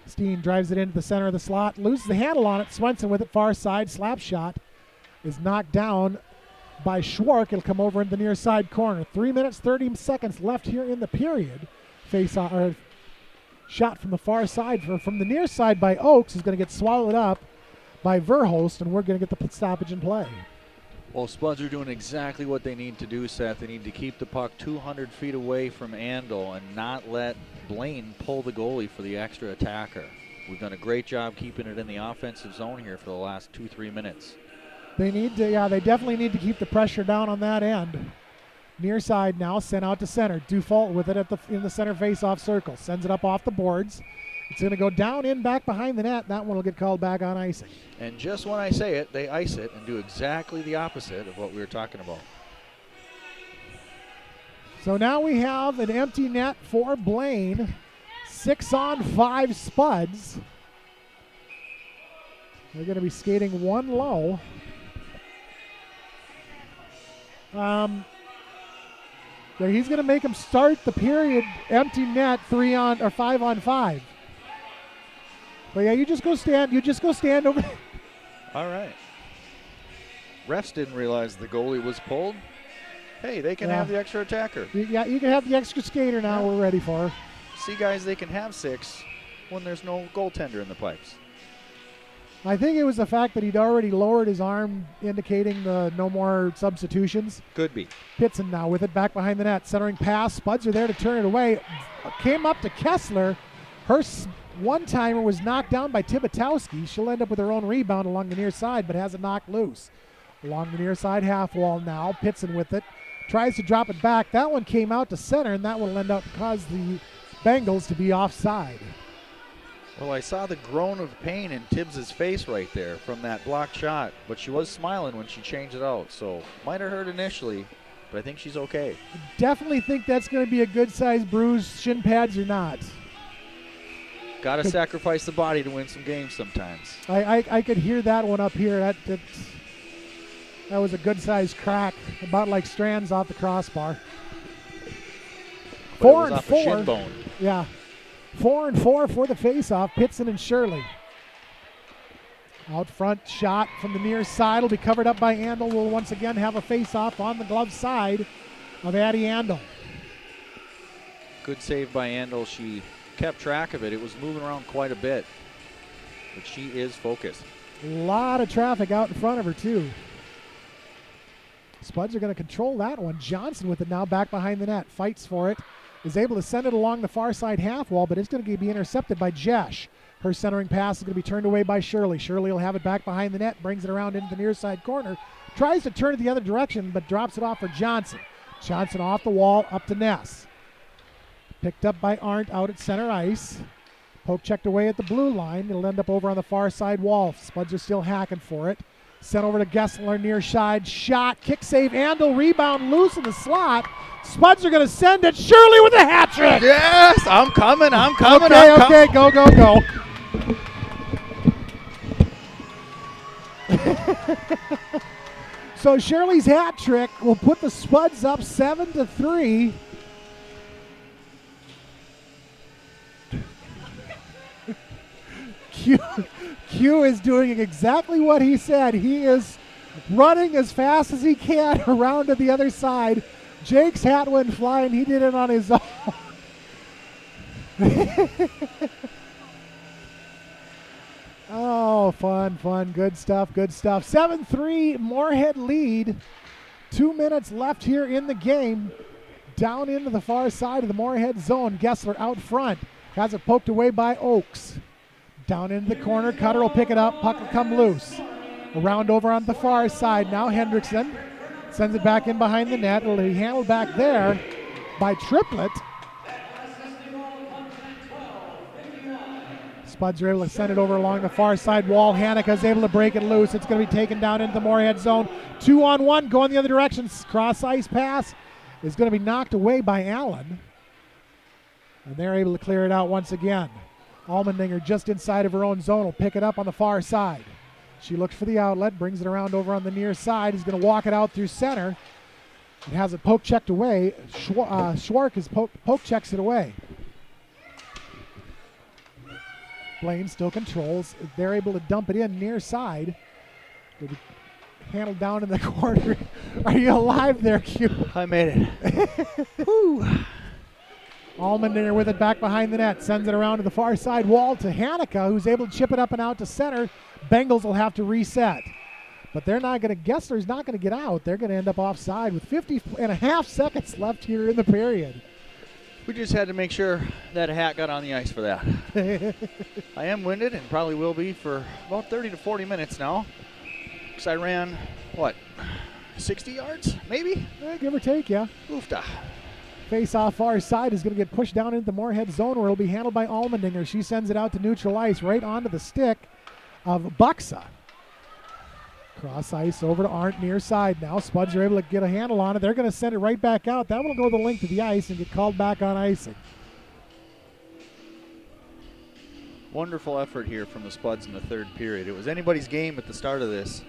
[SPEAKER 1] Steen drives it into the center of the slot, loses the handle on it. Swenson with it, far side, slap shot is knocked down by Schwark. It'll come over in the near side corner. 3 minutes, 30 seconds left here in the period. Shot from the far side, from the near side by Oakes is going to get swallowed up by Verholst, and we're going to get the stoppage in play.
[SPEAKER 3] Well, Spuds are doing exactly what they need to do, Seth. They need to keep the puck 200 feet away from Andel and not let Blaine pull the goalie for the extra attacker. We've done a great job keeping it in the offensive zone here for the last 2-3 minutes.
[SPEAKER 1] They need to, they definitely need to keep the pressure down on that end. Near side now, sent out to center. Dufault with it in the center face-off circle. Sends it up off the boards. It's going to go down in back behind the net. That one will get called back on icing.
[SPEAKER 3] And just when I say it, they ice it and do exactly the opposite of what we were talking about.
[SPEAKER 1] So now we have an empty net for Blaine. 6-on-5 Spuds. They're going to be skating one low. He's going to make him start the period empty net 5-on-5. But yeah, you just go stand over.
[SPEAKER 3] All right. refs didn't realize the goalie was pulled. Hey, they can have the extra attacker.
[SPEAKER 1] Yeah, you can have the extra skater now. We're ready for.
[SPEAKER 3] See, guys, they can have 6 when there's no goaltender in the pipes.
[SPEAKER 1] I think it was the fact that he'd already lowered his arm, indicating the no more substitutions.
[SPEAKER 3] Could be.
[SPEAKER 1] Pitson now with it back behind the net. Centering pass. Spuds are there to turn it away. Came up to Kessler. Her one-timer was knocked down by Tibitowski. She'll end up with her own rebound along the near side, but has it knocked loose. Along the near side half wall now. Pitson with it. Tries to drop it back. That one came out to center, and that will end up cause the Bengals to be offside.
[SPEAKER 3] Well, I saw the groan of pain in Tibbs' face right there from that blocked shot, but she was smiling when she changed it out, so might have hurt initially, but I think she's okay.
[SPEAKER 1] Definitely think that's going to be a good-sized bruise. Shin pads or not.
[SPEAKER 3] Got to sacrifice the body to win some games sometimes.
[SPEAKER 1] I could hear that one up here. That was a good-sized crack, about like strands off the crossbar.
[SPEAKER 3] But
[SPEAKER 1] 4
[SPEAKER 3] it was
[SPEAKER 1] and
[SPEAKER 3] off
[SPEAKER 1] 4.
[SPEAKER 3] a shin bone.
[SPEAKER 1] Yeah. 4 and 4 for the face-off. Pitson and Shirley. Out front shot from the near side will be covered up by Andel. Will once again have a face-off on the glove side of Addie Andel.
[SPEAKER 3] Good save by Andel. She kept track of it. It was moving around quite a bit, but she is focused.
[SPEAKER 1] A lot of traffic out in front of her, too. Spuds are going to control that one. Johnson with it now back behind the net. Fights for it. Is able to send it along the far side half wall, but it's going to be intercepted by Jesh. Her centering pass is going to be turned away by Shirley. Shirley will have it back behind the net, brings it around into the near side corner. Tries to turn it the other direction, but drops it off for Johnson. Johnson off the wall, up to Ness. Picked up by Arndt out at center ice. Poke checked away at the blue line. It'll end up over on the far side wall. Spuds are still hacking for it. Sent over to Gessler, near side shot. Kick save, Andel, rebound loose in the slot. Spuds are going to send it. Shirley with a hat trick.
[SPEAKER 3] Yes, I'm coming.
[SPEAKER 1] Okay, go. So Shirley's hat trick will put the Spuds up 7-3. Q is doing exactly what he said. He is running as fast as he can around to the other side. Jake's hat went flying. He did it on his own. Oh, fun. Good stuff. 7-3 Moorhead lead. 2 minutes left here in the game. Down into the far side of the Moorhead zone. Gessler out front. Has it poked away by Oakes. Down into the corner. Cutter will pick it up. Puck will come loose. Around over on the far side. Now Hendrickson sends it back in behind the net. It'll be handled back there by Triplett. Spuds are able to send it over along the far side wall. Haneke's able to break it loose. It's going to be taken down into the Moorhead zone. 2-on-1 going the other direction. Cross ice pass is going to be knocked away by Allen. And they're able to clear it out once again. Allmendinger just inside of her own zone will pick it up on the far side. She looks for the outlet, brings it around over on the near side. He's going to walk it out through center. It has it poke checked away. Schwark is poke checks it away. Blaine still controls. They're able to dump it in near side. It'll be handled down in the corner. Are you alive there, Q?
[SPEAKER 3] I made it.
[SPEAKER 1] Woo. Allmendinger with it back behind the net. Sends it around to the far side wall to Haneke, who's able to chip it up and out to center. Bengals will have to reset. But they're not going to, Gessler's not going to get out. They're going to end up offside with 50.5 seconds left here in the period.
[SPEAKER 3] We just had to make sure that hat got on the ice for that. I am winded and probably will be for about 30 to 40 minutes now. Because I ran, 60 yards, maybe?
[SPEAKER 1] Give or take, yeah.
[SPEAKER 3] Oofda.
[SPEAKER 1] Face off far side is going to get pushed down into the Moorhead zone where it'll be handled by Allmendinger. She sends it out to neutral ice right onto the stick of Buxa. Cross ice over to Arndt near side now. Spuds are able to get a handle on it. They're going to send it right back out. That will go the length of the ice and get called back on icing.
[SPEAKER 3] Wonderful effort here from the Spuds in the third period. It was anybody's game at the start of this.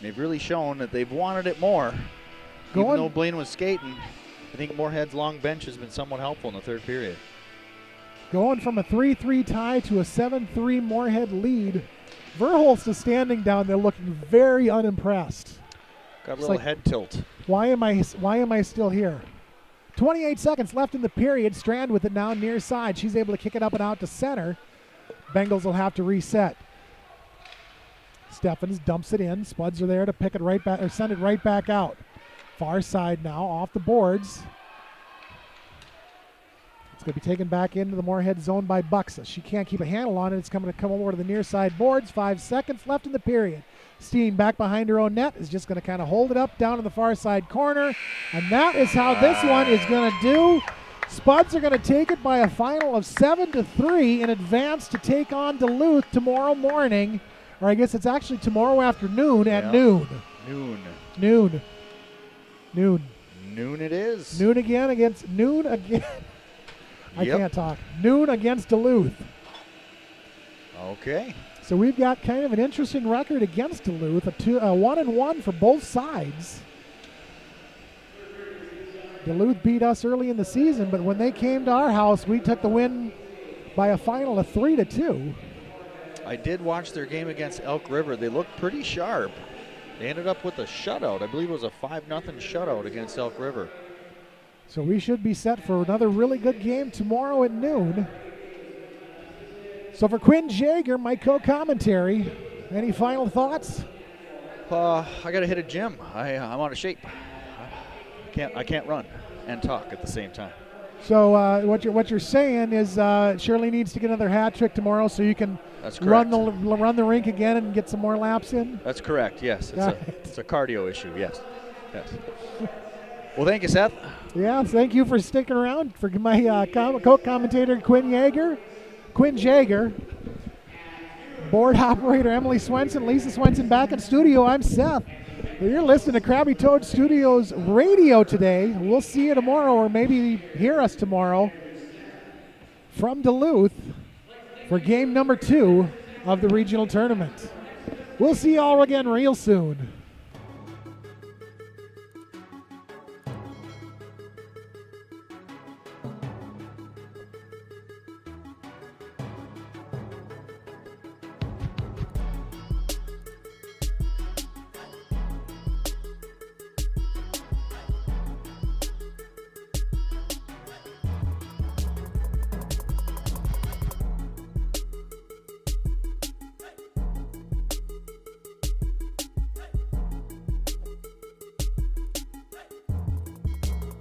[SPEAKER 3] They've really shown that they've wanted it more. Even though Blaine was skating, I think Moorhead's long bench has been somewhat helpful in the third period.
[SPEAKER 1] Going from a 3-3 tie to a 7-3 Moorhead lead. Verholst is standing down there looking very unimpressed.
[SPEAKER 3] Got a little head tilt.
[SPEAKER 1] Why am I still here? 28 seconds left in the period. Strand with it now near side. She's able to kick it up and out to center. Bengals will have to reset. Steffens dumps it in. Spuds are there to pick it right back or send it right back out. Far side now off the boards. It's going to be taken back into the Moorhead zone by Buxa. She can't keep a handle on it. It's going to come over to the near side boards. 5 seconds left in the period. Steen back behind her own net is just going to kind of hold it up down in the far side corner. And that is how this one is going to do. Spuds are going to take it by a final of 7-3 in advance to take on Duluth tomorrow morning. Or I guess it's actually tomorrow afternoon at noon. Noon it is. Noon again. I can't talk. Noon against Duluth.
[SPEAKER 3] Okay.
[SPEAKER 1] So we've got kind of an interesting record against Duluth, a 1-1 for both sides. Duluth beat us early in the season, but when they came to our house, we took the win by a final of 3-2.
[SPEAKER 3] I did watch their game against Elk River. They looked pretty sharp. They ended up with a shutout. I believe it was a 5-0 shutout against Elk River.
[SPEAKER 1] So we should be set for another really good game tomorrow at noon. So for Quinn Jaeger, my co-commentary, any final thoughts?
[SPEAKER 3] I got to hit a gym. I'm out of shape. I can't run and talk at the same time.
[SPEAKER 1] So what you're saying is Shirley needs to get another hat trick tomorrow so you can run the rink again and get some more laps in?
[SPEAKER 3] That's correct, yes. It's a cardio issue, yes. Well, thank you, Seth.
[SPEAKER 1] Yeah, thank you for sticking around. For my co-commentator, Quinn Jaeger, board operator Emily Swenson, Lisa Swenson back in studio. I'm Seth. You're listening to Krabby Toad Studios radio today. We'll see you tomorrow, or maybe hear us tomorrow from Duluth for game number 2 of the regional tournament. We'll see you all again real soon.